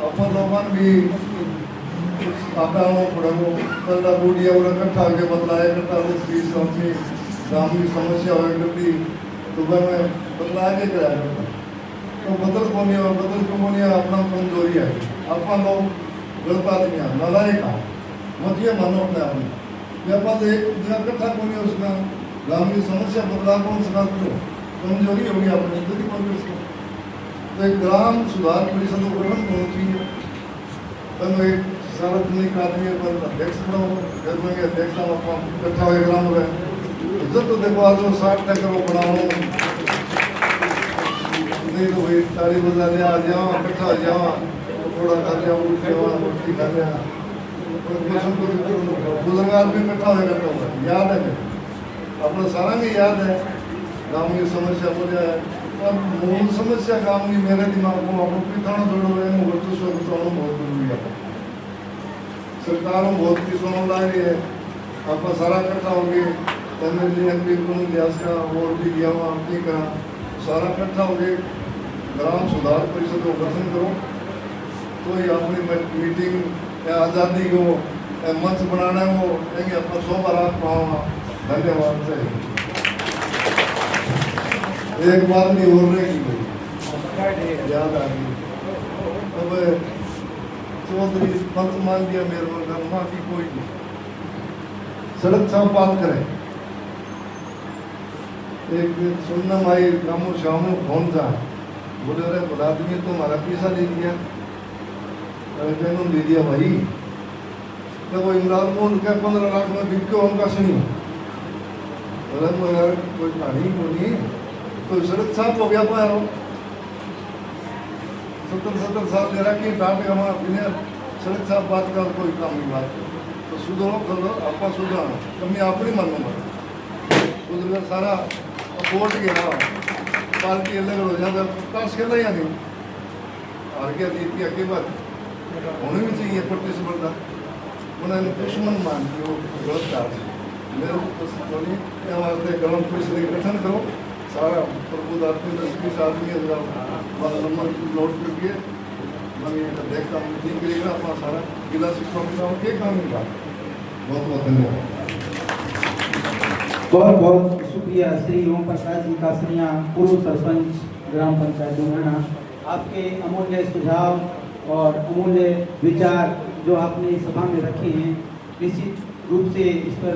अपन लोगों भी कुछ आकारों पड़ेगो कल्ला बूढ़िया और इकट्ठा के बदलाए इकट्ठा उस बीच अपनी गाँव की समस्या हो गई तो घर में बदला के कराया तो बदल को नहीं और बदल को नहीं अपना कमजोरी है अपन लोग गलत आदमी है नालायक है मत ये मानो अपने आप में व्यापार एक जगह इकट्ठा को नहीं उसका गाँव की समस्या बदलाव कौन सका करो कमजोरी होगी अपनी यदि कौन उसको तो एक ग्राम सुधार परिषद को गठन होना चाहिए तब एक सार्वजनिक आदमी पर अध्यक्ष बनाओ घर में अध्यक्ष इकट्ठा हुए ग्राम में इज्जत तो देखो आज 60 तक करो बनाओ नहीं तो भाई ताली बजा लिया आ जाओ इकट्ठा आ जाओ थोड़ा खा लिया रोटी खा लिया बुजुर्ग आदमी इकट्ठा होगा याद है अपना सारा में याद है गाँव की समस्या बोलिया है और मूल समस्या गाँव की मेरे दिमाग को अपन पिथाना जोड़ो है वर्चस्व बचाना बहुत जरूरी है सरकारों बहुत की सुनो ला रही है आपका सारा इकट्ठा हो गए एमएलए एमपी को लिहाज का और भी दिया हुआ नहीं करा सारा इकट्ठा हो गए ग्राम सुधार परिषद को गठन करो तो ये अपनी मीटिंग या आज़ादी को मंच बनाना है वो कहेंगे अपना 100 बार आप पाऊँगा धन्यवाद से एक बार नहीं हो रही याद आ गई अब चौधरी पंच मान दिया मेरे को माँ की कोई नहीं सड़क साफ बात करें एक दिन सुनना माई रामू श्यामू फोन था बोले अरे आदमी तो हमारा पैसा ले लिया दे दिया भाई तो वो इमरान को उनका 15 लाख में बिक के उनका सुनी अरे वो यार कोई कहानी बोली तो सड़क साफ हो गया पाया 70 साल ले रहा कि डांट हमारा बिना सड़क साफ बात का कोई काम नहीं बात तो सुधरो करो आपका सुधारो कमी अपनी मानो उधर सारा वोट गया पार्टी अलग हो जाता पास खेला या नहीं और क्या जीती है के बाद होनी भी चाहिए प्रतिस्पर्धा उन्होंने दुश्मन मान के वो गलत कार्य मेरे को वास्ते ग्राम परिषद गठन करो सारा प्रबुद्ध आदमी 10-20 आदमी नंबर नोट करके देखता हूँ मीटिंग करेगा अपना सारा जिला शिक्षा मिलाओ के काम मिला बहुत बहुत धन्यवाद बहुत बहुत शुक्रिया श्री ओम प्रकाश जी कासरिया पूर्व सरपंच ग्राम पंचायत डूंगराना आपके अमूल्य सुझाव और अमूल्य विचार जो आपने इस सभा में रखे हैं निश्चित रूप से इस पर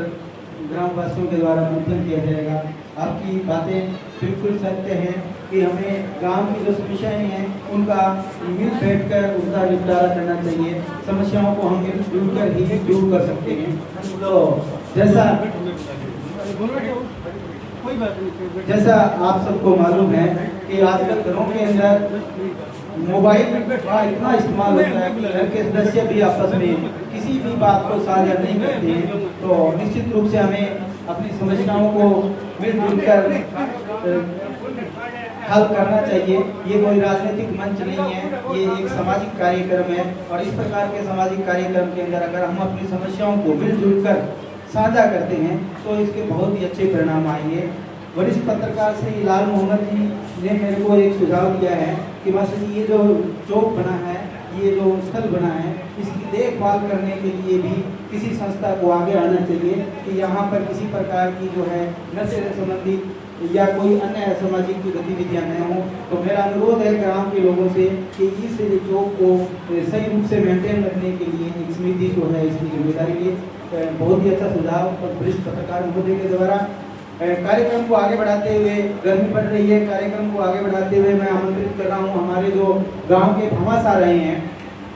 ग्रामवासियों के द्वारा मंथन किया जाएगा। आपकी बातें बिल्कुल सत्य हैं कि हमें गांव की जो समस्याएं हैं उनका मिल बैठकर उनका निपटारा करना चाहिए। समस्याओं को हम मिलजुल कर ही दूर कर सकते हैं। तो जैसा आप सबको मालूम है कि आजकल घरों के अंदर मोबाइल का इतना इस्तेमाल होता है कि घर के सदस्य भी आपस में किसी भी बात को साझा नहीं करते हैं। तो निश्चित रूप से हमें अपनी समस्याओं को मिलजुल कर हल करना चाहिए। ये कोई राजनीतिक मंच नहीं है, ये एक सामाजिक कार्यक्रम है और इस प्रकार के सामाजिक कार्यक्रम के अंदर अगर हम अपनी समस्याओं को मिलजुल कर साझा करते हैं तो इसके बहुत ही अच्छे परिणाम आएंगे। वरिष्ठ पत्रकार श्री लाल मोहम्मद जी ने मेरे को एक सुझाव दिया है कि मास्टर जी ये जो चौक बना है, ये जो स्थल बना है, इसकी देखभाल करने के लिए भी किसी संस्था को आगे आना चाहिए कि यहाँ पर किसी प्रकार की जो है नशे से संबंधित या कोई अन्य असामाजिक गतिविधियाँ न हों। तो मेरा अनुरोध है ग्राम के लोगों से कि इस चौक को सही रूप से मेंटेन रखने के लिए एक समिति जो है इसकी जिम्मेदारी लिए। बहुत ही अच्छा सुझाव और वरिष्ठ पत्रकार महोदय के द्वारा कार्यक्रम को आगे बढ़ाते हुए, गर्मी बढ़ रही है, कार्यक्रम को आगे बढ़ाते हुए मैं आमंत्रित कर रहा हूँ हमारे जो गांव के भामाश आ रहे हैं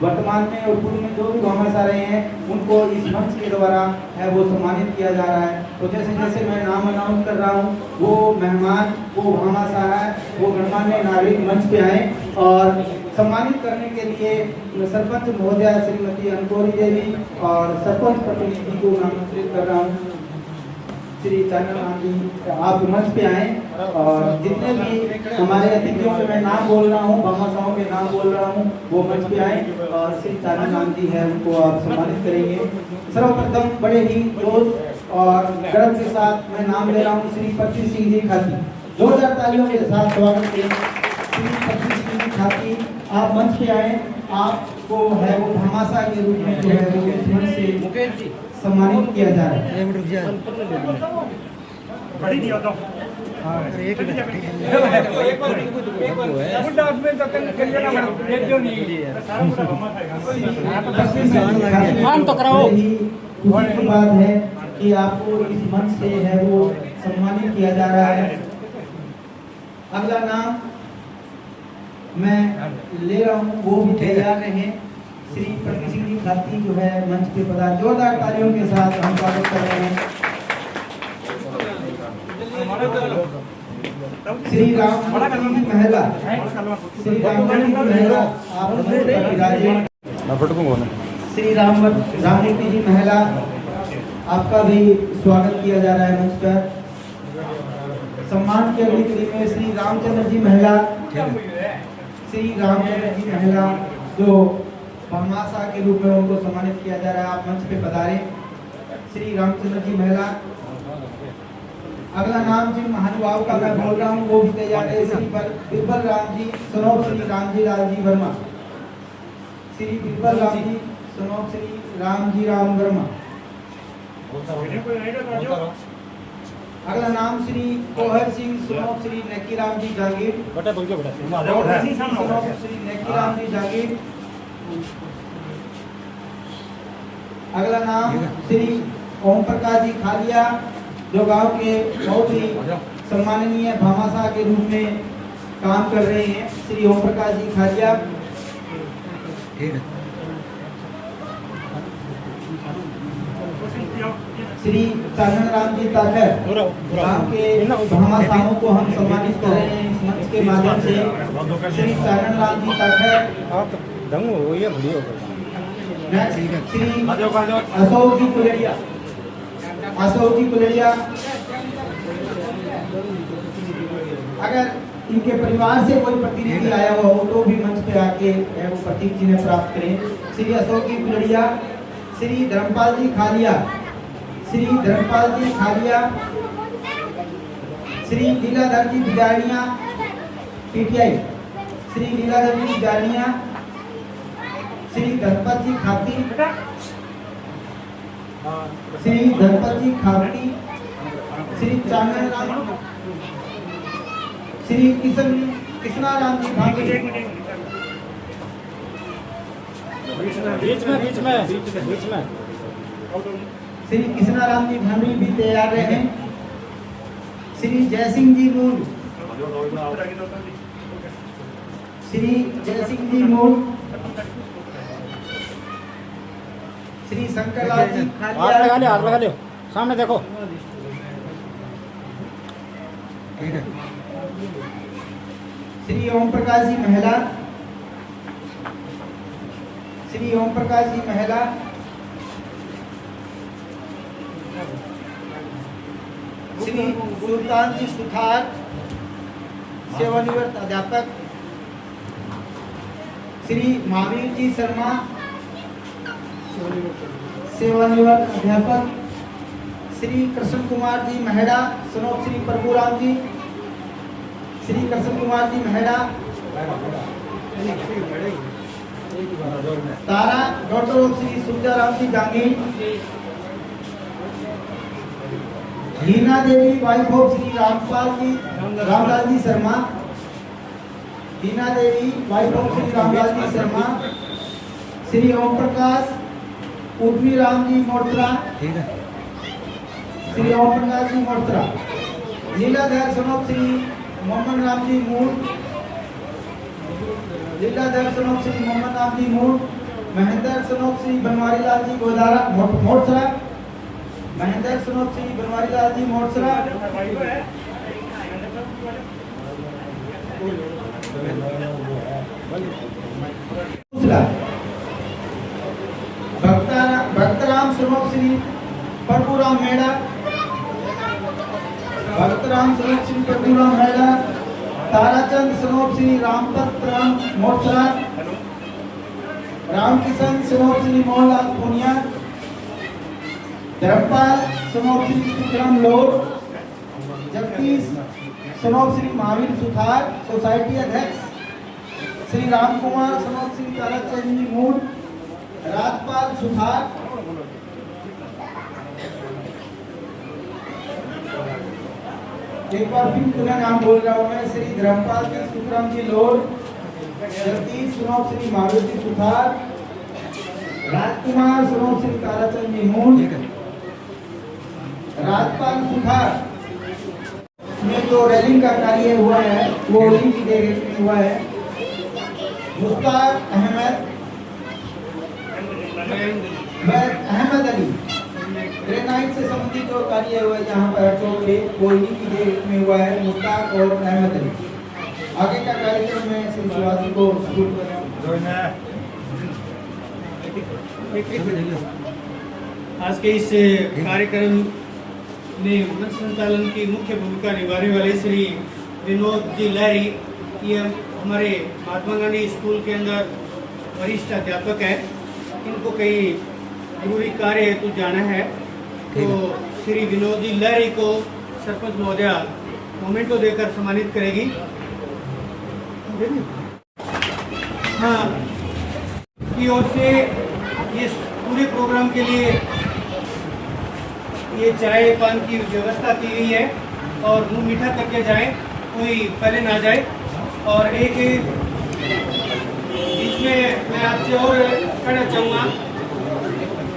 वर्तमान में और पूर्व में जो भी भामाश आ रहे हैं उनको इस मंच के द्वारा है वो सम्मानित किया जा रहा है। तो जैसे जैसे मैं नाम अनाउंस कर रहा हूँ वो मेहमान वो भामाश आ रहा है वो गणमान्य नागरिक मंच पे आए और सम्मानित करने के लिए सरपंच महोदया श्रीमती अंकोरी देवी और सरपंच प्रतिनिधि को आमंत्रित कर रहा हूँ। श्री चानन जी आप मंच पे आए और जितने भी हमारे अतिथियों के मैं नाम बोल रहा हूँ, भामाशाहों के नाम बोल रहा हूँ, वो मंच पे आए और श्री चानन जी है उनको आप सम्मानित करेंगे। सर्वप्रथम बड़े ही जोश और गर्व के साथ मैं नाम ले रहा हूँ श्री पति सिंह जी खाती। जोरदार तालियों के साथ स्वागत करें। श्री प्रकृति सिंह खाती आप मंच पे आए, आपको है वो भामाशाह के रूप में जो है वो इस मंच से सम्मानित किया जा रहा है। तो कराओ। खुशी की बात है कि आपको इस मंच से है वो सम्मानित किया जा रहा है। अगला नाम मैं ले रहा हूँ, वो भी तैयार रहे। श्री प्रकृति सिंह जी खाती जो है मंच पे पधार, जोरदार तालियों के साथ हम स्वागत कर रहे हैं। श्री राम जी महिला, श्री राम जी महिला आप मंच पर विराजे। श्री राममूर्ति जी महिला आपका भी स्वागत किया जा रहा है मंच पर। सम्मान की अगली कड़ी में श्री रामचंद्र जी महिला, श्री रामचंद्र जी महिला जो भामाशाह के रूप में उनको सम्मानित किया जा रहा है, आप मंच पे पधारे। श्री रामचंद्र जी महिला। अगला नाम जिन महानुभाव का मैं बोल रहा हूँ वो भी तैयार है। श्री बिरबल राम जी सनोप श्री रामजी लाल जी वर्मा, श्री बिरबल राम जी सनोप श्री रामजी राम वर्मा। अगला नाम श्री कोहर सिंह सनोप श्री नेकी राम जी जागीर, सनोप श्री नेकी राम जी जागीर। अगला नाम श्री ओम प्रकाश जी खालिया जो गांव के बहुत ही सम्माननीय भामाशाह के रूप में काम कर रहे हैं, श्री ओम प्रकाश जी खालिया। श्री चानन राम जी ताकर गांव के भामाशाहों को हम सम्मानित कर रहे हैं इस मंच के माध्यम से। श्री चानन राम जी ताकर। श्री अशोक जी कुलड़िया, अशोक जी कुलड़िया। अगर इनके परिवार से कोई प्रतिनिधि आया हुआ हो तो भी मंच पे आके वो प्रतीक चिन्ह प्राप्त करें। श्री अशोक जी कुलड़िया, श्री धर्मपाल जी खालिया, श्री धर्मपाल जी खालिया। श्री लीलाधर जी बिजाड़िया पीटीआई, श्री लीलाधर जी बिजाड़िया। श्री धनपत जी खाती, श्री धनपत जी खाती। श्री चानन राम, श्री कृष्णा राम जी भाभी। बीच में श्री कृष्णा राम जी भाभी भी तैयार रहे। श्री जयसिंह जी मूल, श्री जयसिंह जी मूल। श्री शंकरलाल जी खालिया, हाथ लगा ले, सामने देखो। श्री ओम प्रकाश जी महिला, श्री ओम प्रकाश जी महिला। श्री सुल्तान जी सुथार सेवानिवृत्त अध्यापक। श्री महावीर जी शर्मा सेवानिवृत्त अध्यापक। श्री कृष्ण कुमार जी मेहड़ा सनोप Shri Prabhuram ji, Shri Krishna Kumar ji Mehda. Tara doctor Shri Sujaram ji Jangir. Heena Devi wife of Shri Ramlal ji Sharma, Heena Devi wife of Shri Ramlal ji Sharma. Shri Om Prakash Urvi Ram ji Mortara, Shri Om Prakash ji Mortara. Leeladhar सनोप श्री मोहम्मद राम जी मूल, लीलाधर सनोप श्री मोहम्मद राम जी मूल। महेंद्र सनोप श्री बनवारी लाल जी गोदारा मोर्तरा, महेंद्र सनोप श्री बनवारी लाल जी मोर्तरा। भक्तराम सनोप श्री प्रभुराम मेड़ा, भक्तराम सनोप श्री प्रभुराम मेड़ा। ताराचंद सनोप श्री रामपत राम मोर्चा, रामकिशन सनोप श्री मोहनलाल पुनिया। धर्मपाल सनोप श्री विक्रम लोर, जगदीश सनोप श्री महावीर सुथार सोसाइटी अध्यक्ष, श्री राम कुमार सनोप सिंह ताराचंद जी मूड, राजपाल सुथार, एक बार फिर पूरा नाम बोल रहा हूँ मैं, श्री धर्मपाल जी सुखराम जी लोड, जगदीश सनोप श्री महावीर जी सुथार, राजकुमार सनोप श्री ताराचंद जी मूड, राजपाल सुथार में जो रैलिंग का कार्य हुआ है वो उन्हीं की देखरेख में हुआ है। मुश्ताक अहमद अली ग्रेनाइट से संबंधित जो कार्य हुआ है यहाँ पर चौक पे वो इन्हीं की देखरेख में हुआ है, मुश्ताक और अहमद अली। आगे का कार्यक्रम में श्री शिवाजी को सपोर्ट कर रहा हूँ। आज के इस कार्यक्रम में मंच संचालन की मुख्य भूमिका निभाने वाले श्री विनोद जी लहरी, ये हमारे महात्मा गांधी स्कूल के अंदर वरिष्ठ अध्यापक है। इनको कई जरूरी कार्य हेतु जाना है, तो श्री विनोद जी लहरी को सरपंच महोदया मोमेंटो देकर सम्मानित करेगी। हाँ, की ओर से इस पूरे प्रोग्राम के लिए ये चाय पान की व्यवस्था की गई है और मुँह मीठा करके जाए, कोई पहले ना जाए। और एक इसमें मैं आपसे और कहना चाहूँगा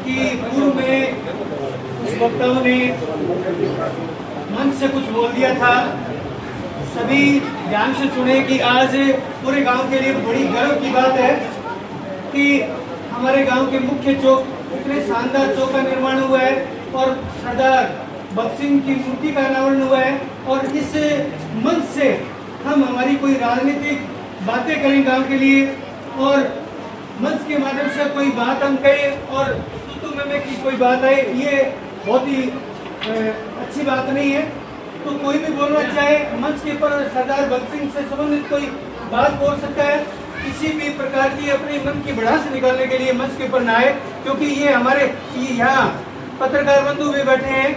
कि पूर्व में कुछ वक्ताओं ने मन से कुछ बोल दिया था, सभी ध्यान से सुने कि आज पूरे गांव के लिए बड़ी गर्व की बात है कि हमारे गांव के मुख्य चौक, इतने शानदार चौक का निर्माण हुआ है और सरदार भगत सिंह की मूर्ति का अनावरण हुआ है। और इस मंच से हम हमारी कोई राजनीतिक बातें करें गांव के लिए, और मंच के माध्यम से कोई बात हम कहें और तू में की कोई बात आए, ये बहुत ही अच्छी बात नहीं है। तो कोई भी बोलना चाहे मंच के ऊपर सरदार भगत सिंह से संबंधित कोई बात बोल सकता है, किसी भी प्रकार की अपने मन की भड़ास निकालने के लिए मंच के ऊपर ना आए, क्योंकि ये हमारे यहाँ पत्रकार बंधु भी बैठे हैं,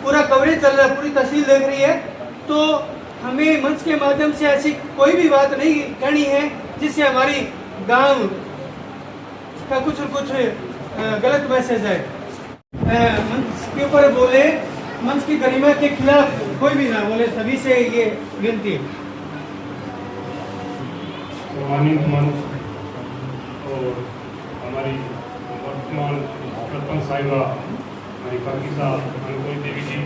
पूरा कवरेज चल रहा है, पूरी तहसील देख रही है। तो हमें मंच के माध्यम से ऐसी कोई भी बात नहीं कहनी है जिससे हमारी गांव का कुछ गलत मैसेज है। मंच के ऊपर बोले, मंच की गरिमा के खिलाफ कोई भी ना बोले, सभी से ये विनती है। सम्मानित मंच और हमारी वर्तमान सरपंच साहिबा, हमारी काकी साहब अनुकोई देवी जी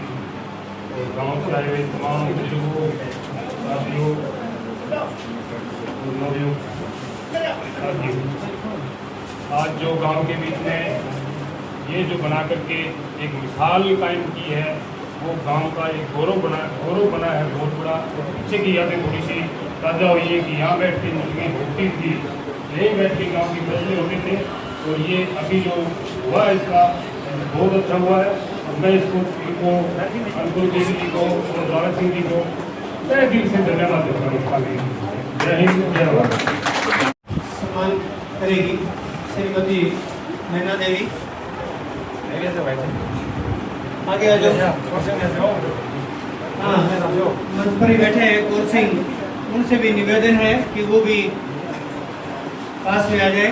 और गांव से आए हुए तमाम बुजुर्गों, साथियों, आज जो गांव के बीच में ये जो बना करके एक मिसाल कायम की है, वो गांव का एक गौरव बना है बहुत बड़ा। पीछे की यादें थोड़ी सी ताज़ा हुई है कि यहाँ बैठ के जिंदगी भोगती थी, यहीं बैठ के गाँव की फैसले होते थे, और ये अभी जो हुआ है इसका बहुत अच्छा हुआ है। और मैं इसको अनुकूल देवी जी को और दौलत सिंह जी को तहे दिल से धन्यवाद देता हूँ इसका भी। जय हिंद, जय भारत। सम्मान करेगी श्रीमती नैना देवी, आगे आ जाओ। हाँ, मंच पर ही बैठे हैं कौर सिंह, उनसे भी निवेदन है कि वो भी पास में आ जाए।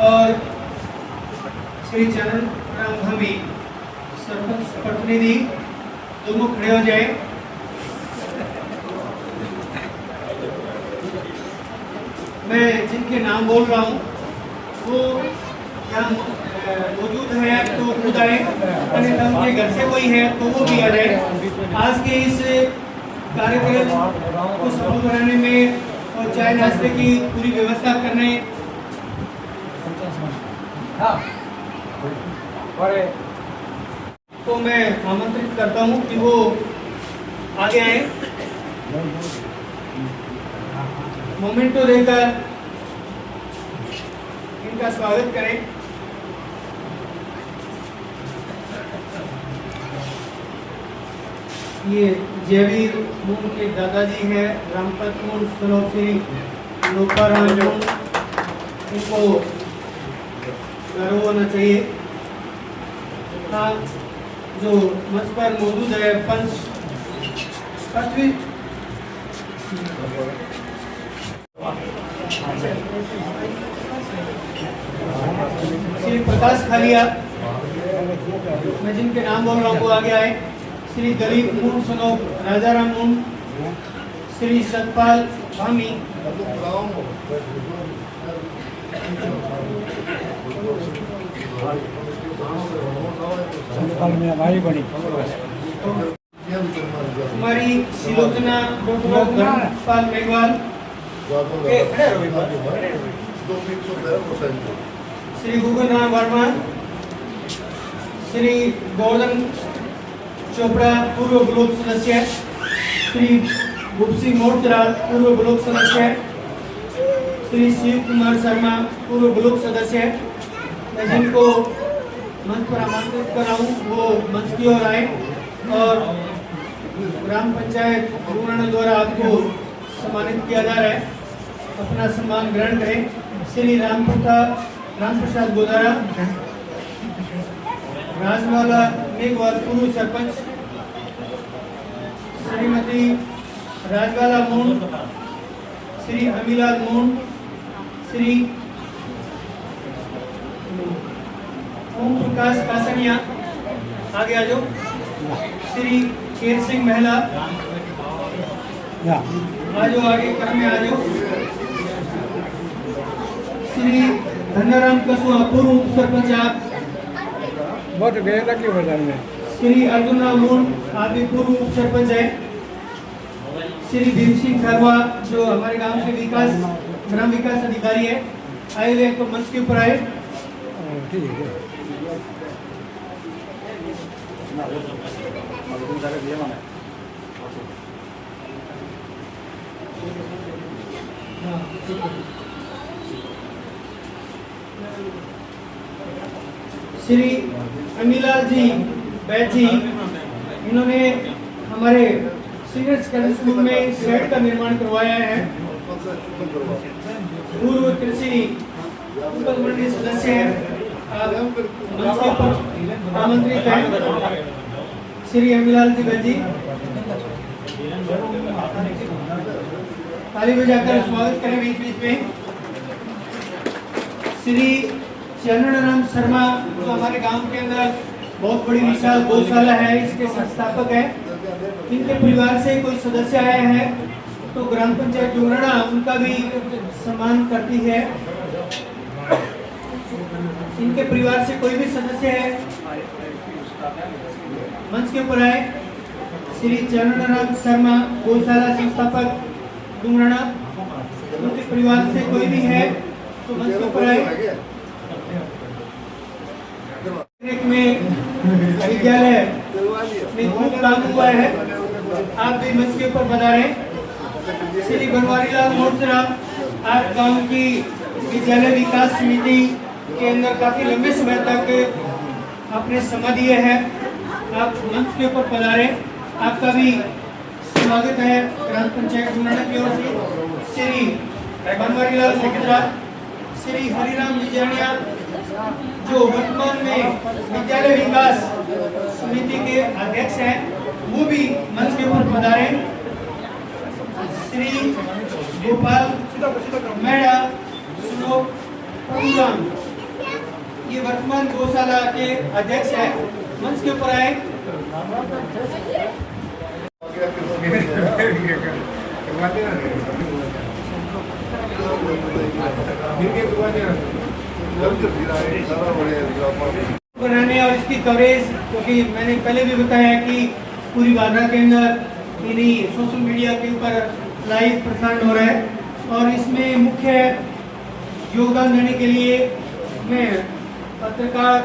और श्री चरण राम धामी सरपंच प्रतिनिधि दोनों खड़े हो जाए। मैं जिनके नाम बोल रहा हूँ वो यहाँ मौजूद है तो खुद आए, अन्यथा उनके घर से कोई है तो वो भी आ जाए। आज के इस कार्यक्रम को सफल बनाने में और चाय नाश्ते की पूरी व्यवस्था करने तो मैं आमंत्रित करता हूँ कि वो आगे आए, मोमेंटो देकर इनका स्वागत करें। ये जयवीर मून के दादाजी हैं रामपत मून सनोप श्री लोकाराम मून, इनको गर्व होना चाहिए। हाँ, जो मंच पर मौजूद है पंच पृथ्वी श्री प्रकाश खालिया, मैं जिनके नाम बोल रहा हूँ वो आगे आए। श्री दलीप मून सनोप राजाराम मून, श्री सतपाल भामी, हमारी शिलोचना धर्मपाल मेघवाल, श्री गुगुनाम वर्मा, श्री गोवर्धन चोपड़ा पूर्व ब्लॉक सदस्य, श्री गुप्सी मोर्चा पूर्व ब्लॉक सदस्य, श्री शिव कुमार शर्मा पूर्व ब्लॉक सदस्य। मैं जिनको मंच पर आमंत्रित कर रहा हूँ वो मंच की ओर आए और ग्राम पंचायत डूंगराना द्वारा आपको सम्मानित किया जा रहा है, अपना सम्मान ग्रहण करें। श्री राम प्रसाद गोदारा, राजवाला मेघवाल पूर्व सरपंच, श्रीमती राजवाला मून, श्री अमीलाल मून, श्री ओम प्रकाश कासनिया, आगे आ जाओ, श्री केर सिंह महिला, आ जाओ आगे क्रम में आ जाओ, श्री धन्नाराम कसुआ पूर्व उप सरपंच आप, बहुत बेहद की वजह में श्री अर्जुन राम मून आप भी पूर्व उप सरपंच है, श्री भीम सिंह खरवा जो हमारे गांव के ग्राम विकास अधिकारी है, आए हुए तो मंच के ऊपर आए। श्री अमीलाल जी बैठी, इन्होंने हमारे सीनियर सेकेंडरी स्कूल में शेड का निर्माण करवाया है। पूर्व कृषि उपज मंडली सदस्य मंच के ऊपर आमंत्रित है श्री अमीलाल जी बैठी, ताली बजाकर स्वागत करें बीच बीच में। श्री चरणराम शर्मा जो हमारे गांव के अंदर बहुत बड़ी विशाल गौशाला है, इसके संस्थापक है। इनके परिवार से कोई सदस्य आए हैं तो ग्राम पंचायत डूंगराना उनका भी सम्मान करती है। इनके परिवार से कोई भी सदस्य है मंच के ऊपर आए। श्री चरणराम शर्मा गौशाला संस्थापक डूंगराना, उनके परिवार से कोई भी है तो मंच के ऊपर आए। में विद्यालय में खूब काम हुआ है, आप भी मंच के ऊपर बता रहे। श्री बनवारी लाल मोर्चा आप गांव की विद्यालय विकास समिति के अंदर काफी लंबे समय तक आपने समय दिए हैं, आप मंच के ऊपर पधारे, आपका भी स्वागत है ग्राम पंचायत डूंगराना की ओर से। श्री बनवारी लाल मोर्चा, श्री हरिराम जिजानिया जो वर्तमान में विद्यालय विकास समिति के अध्यक्ष हैं, वो भी मंच के ऊपर पधारे। श्री गोपाल मेड़ा सुनोराम, ये वर्तमान गौशाला के अध्यक्ष हैं, मंच के ऊपर आए। बनाने और इसकी कवरेज, क्योंकि मैंने पहले भी बताया कि पूरी बाधा के अंदर इन्हीं सोशल मीडिया के ऊपर लाइव प्रसारण हो रहा है और इसमें मुख्य योगदान देने के लिए मैं पत्रकार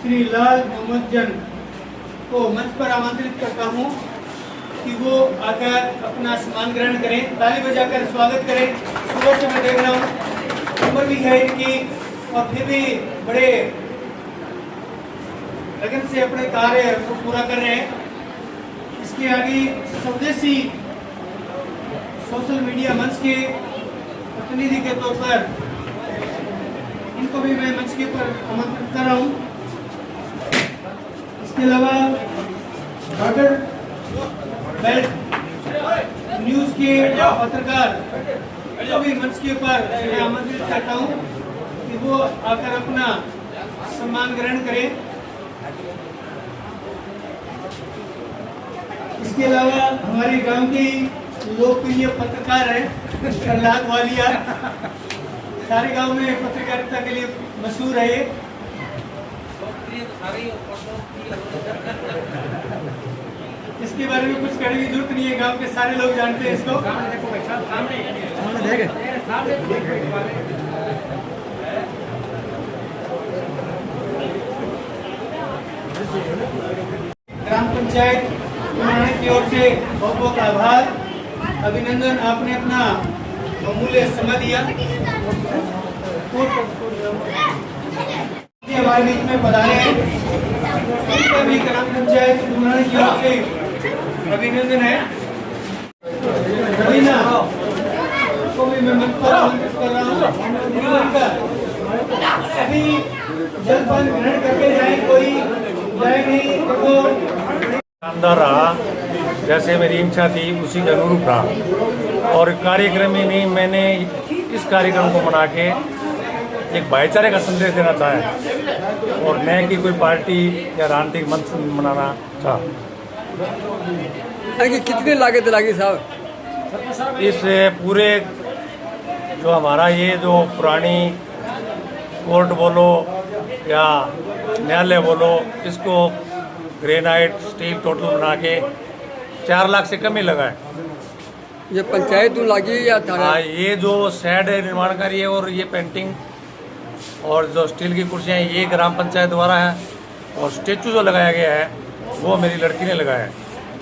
श्री लाल मोहम्मद जन को मंच पर आमंत्रित करता हूं कि वो आकर अपना सम्मान ग्रहण करें, ताली बजाकर स्वागत करें। सुबह से मैं देख रहा हूँ उम्र भी है इनकी और फिर भी बड़े लगन से अपने कार्य को पूरा कर रहे हैं। इस इसके आगे स्वदेशी सोशल मीडिया मंच के प्रतिनिधि के तौर पर इनको भी मैं मंच के ऊपर आमंत्रित कर रहा हूँ। इसके अलावा बॉर्डर बेल्ट न्यूज के पत्रकार को भी मंच के ऊपर मैं आमंत्रित करता हूँ कि वो आकर अपना सम्मान ग्रहण करें। इसके अलावा हमारे गांव के लोकप्रिय पत्रकार हैं प्रहलाद वालिया, सारे गांव में पत्रकारिता के लिए मशहूर है ये। इसके बारे में कुछ कहने की जरूरत नहीं है, गांव के सारे लोग जानते हैं इसको। ग्राम पंचायत की ओर से बहुत बहुत आभार, अभिनंदन, आपने अपना अमूल्य समय दिया। हमारे बीच में पधारे हैं, उनका भी ग्राम पंचायत डुमराना की ओर से अभिनंदन है। रवीना को भी मैं मंच पर आमंत्रित कर रहा हूँ। अभी जलपान ग्रहण करके जाए, कोई जाए नहीं तो शानदार रहा, जैसे मेरी इच्छा थी उसी के अनुरूप रहा। और कार्यक्रम ही नहीं, मैंने इस कार्यक्रम को मना के एक भाईचारे का संदेश देना चाहा और न कि कोई पार्टी या राजनीतिक मंच मनाना चाहा। कितनी लागत लगी साहब इस पूरे जो हमारा ये जो पुरानी कोर्ट बोलो या न्यायालय बोलो, इसको ग्रेनाइट स्टील टोटल बना के 4 लाख से कम ही लगा है। ये पंचायत लगी या थाना? ये जो शेड है निर्माण कार्य और ये पेंटिंग और जो स्टील की कुर्सियाँ ये ग्राम पंचायत द्वारा है, और स्टेचू जो लगाया गया है वो मेरी लड़की ने लगाया है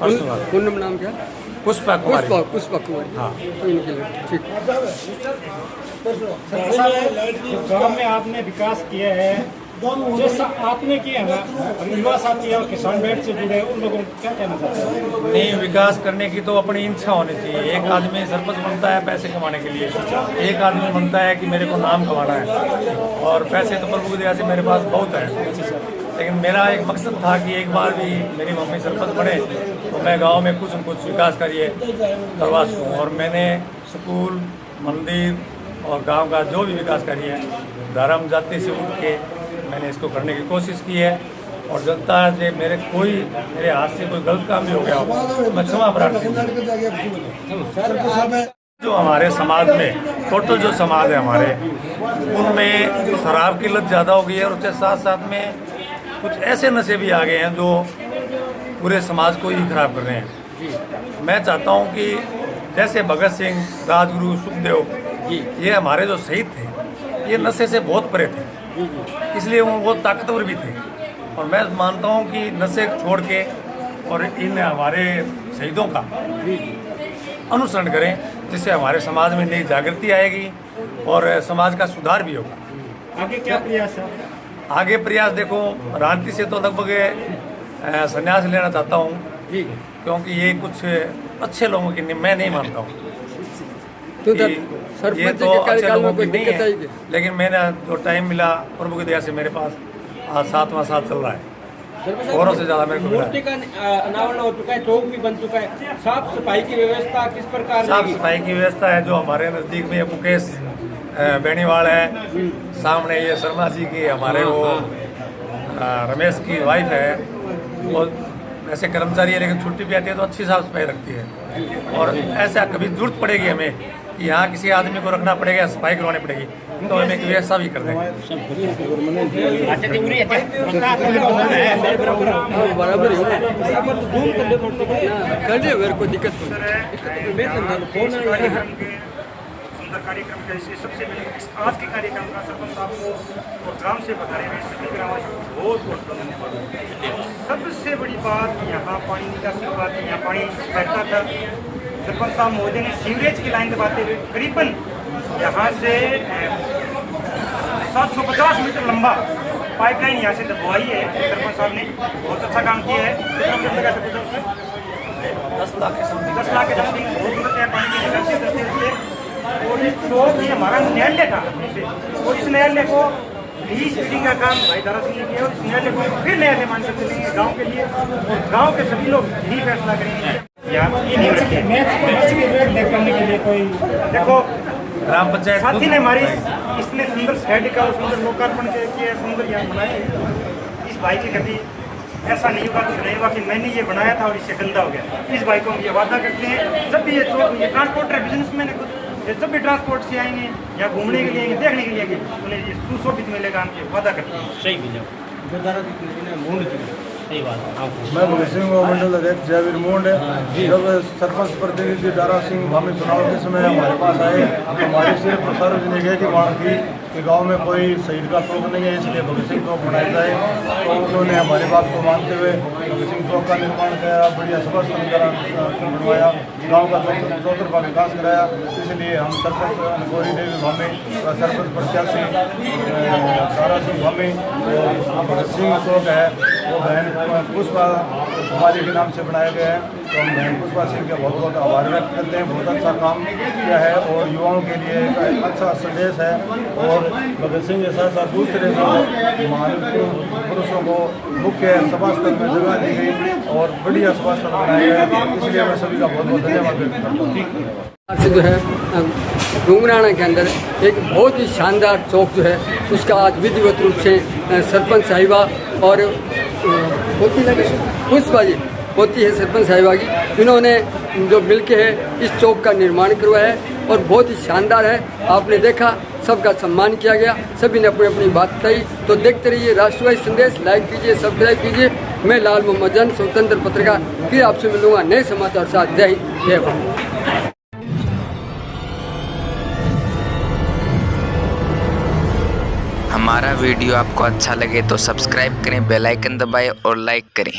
पर्सनल। पूर्ण नाम क्या? पुष्पा कुमारी। पुष्पा कुमारी, हाँ ठीक। गांव में आपने विकास किया है, जैसा आपने किया ना, युवा साथी और किसान बैठ से जुड़े उन लोगों को क्या कहना चाहते हैं? नहीं, विकास करने की तो अपनी इच्छा होनी चाहिए। एक आदमी सरपंच बनता है पैसे कमाने के लिए, एक आदमी बनता है कि मेरे को नाम कमाना है, और पैसे तो प्रभु की दया से मेरे पास बहुत है। लेकिन मेरा एक मकसद था कि एक बार भी मेरी मम्मी सरपंच बने तो मैं गांव में कुछ न कुछ विकास करिए करवा सकूँ। और मैंने स्कूल, मंदिर और गांव का जो भी विकास करिए, धर्म जाति से उठ के मैंने इसको करने की कोशिश की है। और जनता से मेरे हाथ से कोई गलत काम भी हो गया हो मैं क्षमा प्रार्थी हूँ। जो हमारे समाज में टोटल जो समाज है हमारे, उनमें शराब की लत ज़्यादा हो गई है, और उसके साथ साथ में कुछ ऐसे नशे भी आ गए हैं जो पूरे समाज को ही खराब कर रहे हैं। मैं चाहता हूं कि जैसे भगत सिंह, राजगुरु, सुखदेव ये हमारे जो शहीद थे, ये नशे से बहुत परे थे, इसलिए वो ताकतवर भी थे। और मैं मानता हूं कि नशे छोड़ के और इन हमारे शहीदों का अनुसरण करें, जिससे हमारे समाज में नई जागृति आएगी और समाज का सुधार भी होगा। आगे क्या प्रयास है? आगे प्रयास देखो, राजनीति से तो लगभग संन्यास लेना चाहता हूँ, क्योंकि ये कुछ अच्छे लोगों की मैं नहीं मानता हूँ। तो ये तो अच्छे लोगों की नहीं है, लेकिन मैंने जो टाइम मिला प्रभु की दया से मेरे पास आज 7वां साल चल रहा है, औरों से ज़्यादा मेरे को मिला। मूर्ति का अनावरण हो चुका है, चौक भी बन चुका है, साफ सफाई की व्यवस्था किस प्रकार? साफ सफाई की व्यवस्था है। जो हमारे नज़दीक में मुकेश बेनीवाल है, सामने ये शर्मा जी की हमारे वो रमेश की वाइफ है, वो ऐसे कर्मचारी है लेकिन छुट्टी भी आती है तो अच्छी साफ सफाई रखती है। और ऐसा कभी जरूरत पड़ेगी हमें कि यहाँ किसी आदमी को रखना पड़ेगा, सफाई करवानी पड़ेगी, तो हमें एक व्यवस्था भी कर देंगे। बराबर कर दे, मेरे को दिक्कत सुंदर कार्यक्रम जैसे सबसे पहले आज के कार्यक्रम का सरपंच साहब को और ग्राम से बताने में सभी ग्रामवासियों को बहुत बहुत धन्यवाद। सबसे बड़ी बात, यहाँ पानी निकासी की बात, यहाँ पानी बहता था, सरपंच साहब महोदय ने सीवरेज की लाइन दबाते हुए करीबन यहाँ से 750 मीटर लंबा पाइपलाइन यहाँ से दबवाई है। सरपंच साहब ने बहुत अच्छा काम किया है। 10 लाख के समथिंग 10 लाख के समथिंग बहुत सुंदर है पानी की निकासी करते हैं उससे। और इस चौक ये हमारा न्यायालय था और इस न्यायालय को लीज बिल्डिंग का काम भाई दारा सिंह ने किया और इस न्यायालय को फिर न्यायालय मान कर चलेंगे गाँव के लिए और गाँव के सभी लोग यही फैसला करेंगे। ये नहीं रखे मैच की रेट करने के लिए कोई देखो ग्राम पंचायत साथी ने हमारी इसने सुंदर शेड का और सुंदर लोकार्पण किया सुंदर यहाँ बनाए। इस भाई की कभी ऐसा नहीं होगा कुछ नहीं होगा कि मैंने ये बनाया था और इससे गंदा हो गया। इस भाई को हम ये वादा करते हैं जब भी ये ट्रांसपोर्टर बिजनेसमैन है जब भी ट्रांसपोर्ट से आएंगे या घूमने के लिए आएंगे देखने के लिए आएंगे उन्हें ये सुशोभित मिलेगा। हम ये वादा करते हैं। सही मैं भगत सिंह मंडल अध्यक्ष जयवीर मोंड जब सरपंच प्रतिनिधि दारा सिंह भामी चुनाव के समय हमारे पास आए हमारी सिर्फ सार्वजनिक है कि वहाँ की गांव में कोई शहीद का चौक नहीं है इसलिए भगत सिंह चौक बनाया जाए। तो उन्होंने हमारी बात को मानते हुए भगत सिंह चौक का निर्माण कराया बढ़िया सभा बनवाया गाँव का चौतरफा विकास कराया। इसलिए हम सरपंच गौरी देवी भामी सरपंच प्रत्याशी दारा सिंह भामी भगत सिंह चौक है वो बहन पुष्पा कुमारी के नाम से बनाया गया है। तो हम बहन पुष्पा सिंह का बहुत बहुत आभार व्यक्त करते हैं। बहुत अच्छा काम किया है और युवाओं के लिए एक अच्छा संदेश है और भगत सिंह के साथ साथ दूसरे महान पुरुषों को मुख्य सभा स्थल में जगह दी गई और बढ़िया सभा स्थल बनाया गया। इसलिए मैं सभी का बहुत बहुत धन्यवाद व्यक्त करता हूँ। से जो है डूंगराना के अंदर एक बहुत ही शानदार चौक जो है उसका आज विधिवत रूप से सरपंच साहिबा और पुष्पा जी होती है सरपंच साहिबा की इन्होंने जो मिलके है इस चौक का निर्माण करवाया है और बहुत ही शानदार है। आपने देखा सबका सम्मान किया गया सभी ने अपनी अपनी बात कही। तो देखते रहिए राष्ट्रवादी संदेश लाइक कीजिए सब्सक्राइब कीजिए। मैं लाल मोहम्मद जन स्वतंत्र पत्रकार फिर आपसे मिलूंगा नए समाचार साथ। जय हिंद जय भारत। हमारा वीडियो आपको अच्छा लगे तो सब्सक्राइब करें बेल आइकन दबाएं और लाइक करें।